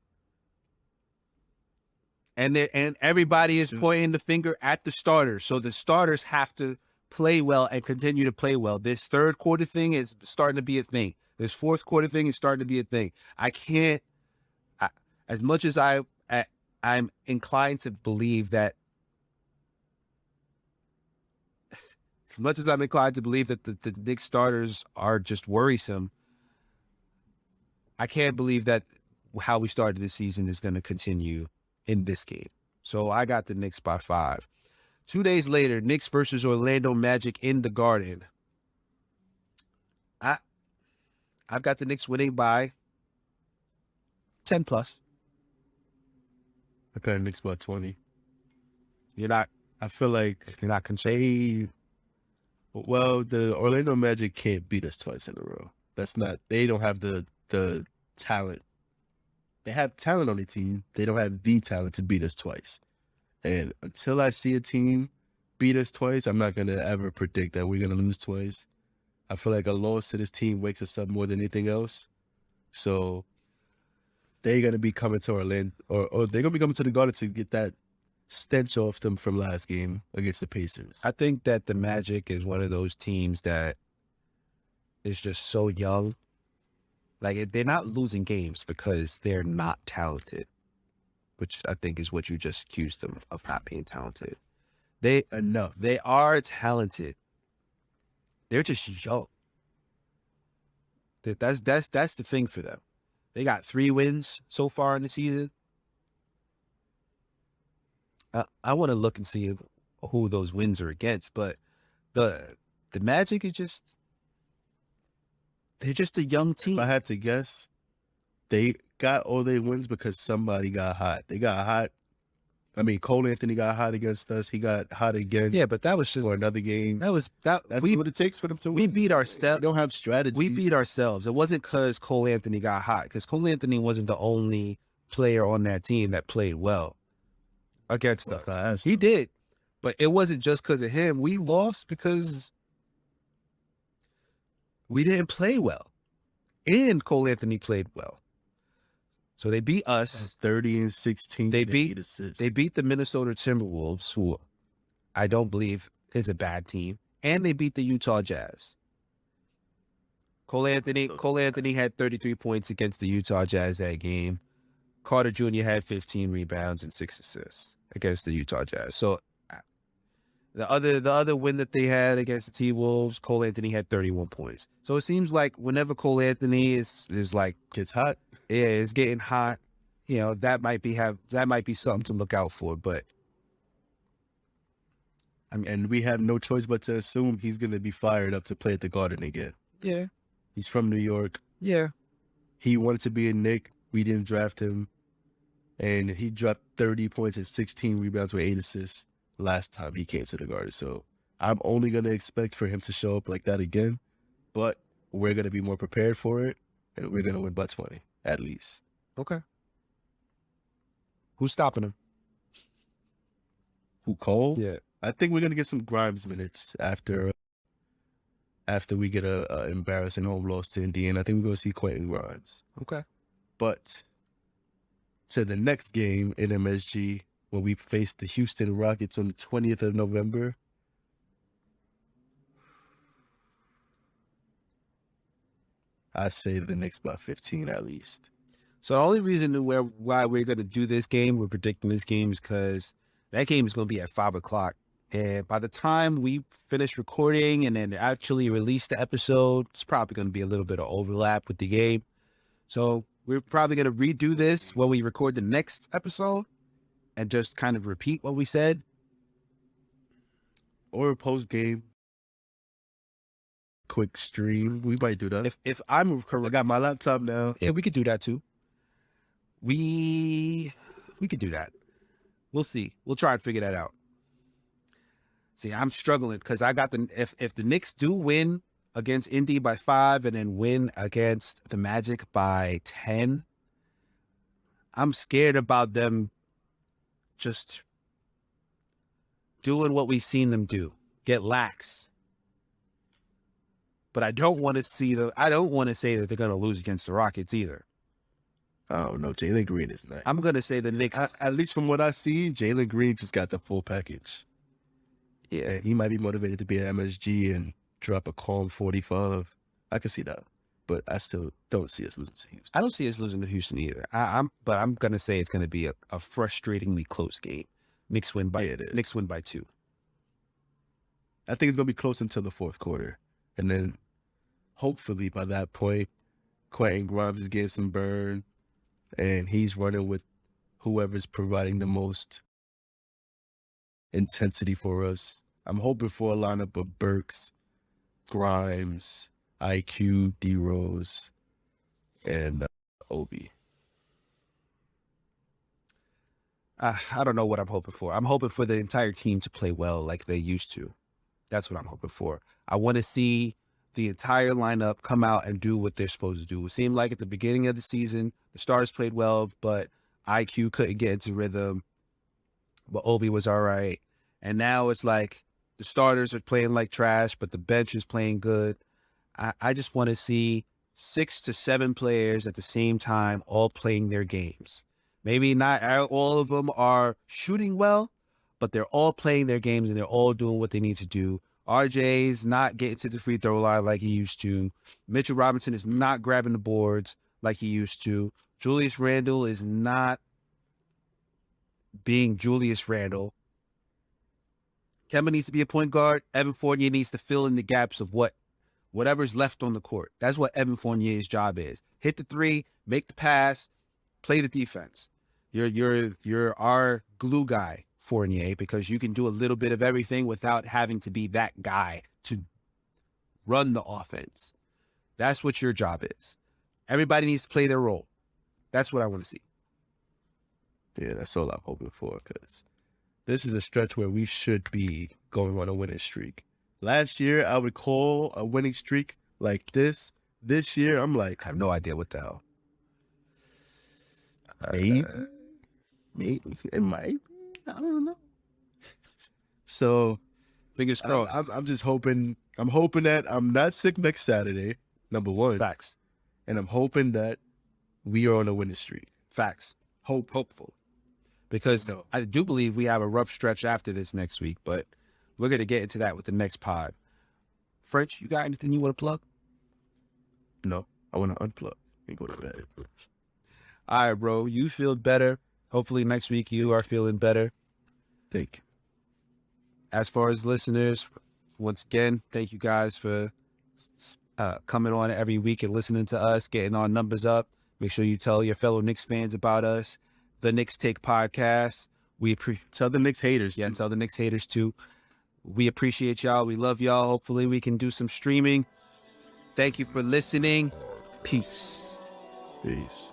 And everybody is pointing the finger at the starters. So the starters have to play well and continue to play well. This third quarter thing is starting to be a thing. This fourth quarter thing is starting to be a thing. As much as I'm inclined to believe that the Knicks starters are just worrisome, I can't believe that how we started this season is going to continue in this game. So I got the Knicks by 5. 2 days later, Knicks versus Orlando Magic in the Garden. I've got the Knicks winning by 10 plus. I got the Knicks by 20. I feel like you're not concerned. Well, the Orlando Magic can't beat us twice in a row. They don't have the talent. They have talent on the team. They don't have the talent to beat us twice. And until I see a team beat us twice, I'm not going to ever predict that we're going to lose twice. I feel like a loss to this team wakes us up more than anything else. So they're going to be coming to Orlando, or they're going to be coming to the Garden to get that stench off them from last game against the Pacers. I think that the Magic is one of those teams that is just so young. Like, they're not losing games because they're not talented. which I think is what you just accused them of not being talented. They are talented. They're just young. That's the thing for them. They got 3 wins so far in the season. I want to look and see who those wins are against, but the Magic is they're just a young team. If I had to guess, they got all their wins because somebody got hot. They got hot. I mean, Cole Anthony got hot against us. He got hot again. Yeah, but that was just for another game. That's what it takes for them to win. We beat ourselves. We don't have strategy. We beat ourselves. It wasn't because Cole Anthony got hot, because Cole Anthony wasn't the only player on that team that played well against us. He did, but it wasn't just because of him. We lost because we didn't play well, and Cole Anthony played well. So they beat us 30-16. They beat the Minnesota Timberwolves, who I don't believe is a bad team, and they beat the Utah Jazz. Cole Anthony had 33 points against the Utah Jazz that game. Carter Jr. had 15 rebounds and 6 assists against the Utah Jazz. So the other win that they had against the T-Wolves, Cole Anthony had 31 points. So it seems like whenever Cole Anthony is like gets hot, yeah, it's getting hot. You know, that might be something to look out for. But I mean, and we have no choice but to assume he's going to be fired up to play at the Garden again. Yeah, he's from New York. Yeah, he wanted to be a Knick. We didn't draft him, and he dropped 30 points and 16 rebounds with 8 assists last time he came to the Garden. So I'm only going to expect for him to show up like that again, but we're going to be more prepared for it, and we're going to win by 20 at least. Okay. Who's stopping him? Who, Cole? Yeah. I think we're going to get some Grimes minutes after we get a embarrassing home loss to Indiana. I think we're going to see Quentin Grimes. Okay. But to the next game in MSG, when we face the Houston Rockets on the 20th of November, I say the Knicks by 15 at least. So the only reason why we're going to do this game, we're predicting this game, is because that game is going to be at 5 o'clock. And by the time we finish recording and then actually release the episode, it's probably going to be a little bit of overlap with the game. So we're probably going to redo this when we record the next episode and just kind of repeat what we said. Or a post-game quick stream. We might do that. If I'm correct, I got my laptop now. Yeah, we could do that too. We could do that. We'll see. We'll try and figure that out. See, I'm struggling because I got if the Knicks do win against Indy by 5 and then win against the Magic by 10, I'm scared about them just doing what we've seen them do, get lax. But I don't want to say that they're going to lose against the Rockets either. I don't know. Jalen Green is nice. I'm going to say the Knicks. At least from what I see, Jalen Green just got the full package. Yeah, he might be motivated to be at MSG and drop a calm 45. I can see that. But I still don't see us losing to Houston. I don't see us losing to Houston either. But I'm going to say it's going to be a frustratingly close game. Knicks win by 2. I think it's going to be close until the fourth quarter. And then hopefully by that point, Quentin Grimes is getting some burn and he's running with whoever's providing the most intensity for us. I'm hoping for a lineup of Burks, Grimes, IQ, D-Rose, and Obi. I don't know what I'm hoping for. I'm hoping for the entire team to play well like they used to. That's what I'm hoping for. I want to see the entire lineup come out and do what they're supposed to do. It seemed like at the beginning of the season, the starters played well, but IQ couldn't get into rhythm. But Obi was all right. And now it's like the starters are playing like trash, but the bench is playing good. I just want to see 6 to 7 players at the same time all playing their games. Maybe not all of them are shooting well, but they're all playing their games and they're all doing what they need to do. RJ's not getting to the free throw line like he used to. Mitchell Robinson is not grabbing the boards like he used to. Julius Randle is not being Julius Randle. Kemba needs to be a point guard. Evan Fournier needs to fill in the gaps of whatever's left on the court. That's what Evan Fournier's job is. Hit the three, make the pass, play the defense. You're our glue guy, Fournier, because you can do a little bit of everything without having to be that guy to run the offense. That's what your job is. Everybody needs to play their role. That's what I want to see. Yeah, that's all I'm hoping for, because this is a stretch where we should be going on a winning streak. Last year, I would call a winning streak like this. This year, I'm like, I have no idea what the hell. Maybe it might be. I don't know. So, Fingers crossed. I'm just hoping. I'm hoping that I'm not sick next Saturday. Number one, Facts. and I'm hoping that we are on a winning streak. Facts. Hopeful. Because I do believe we have a rough stretch after this next week, but we're going to get into that with the next pod. French, you got anything you want to plug? No, I want to unplug and go to bed. All right, bro. You feel better. Hopefully next week you are feeling better. Thank you. As far as listeners, once again, thank you guys for coming on every week and listening to us, getting our numbers up. Make sure you tell your fellow Knicks fans about us. The Knicks Take podcast. Tell the Knicks haters. Yeah, tell the Knicks haters too. We appreciate y'all. We love y'all. Hopefully we can do some streaming. Thank you for listening. Peace. Peace.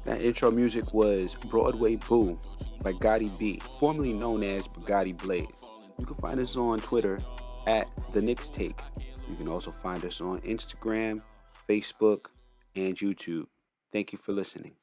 That intro music was Broadway Boo by Gotti B, formerly known as Bugatti Blade. You can find us on Twitter at The Knicks Take. You can also find us on Instagram, Facebook, and YouTube. Thank you for listening.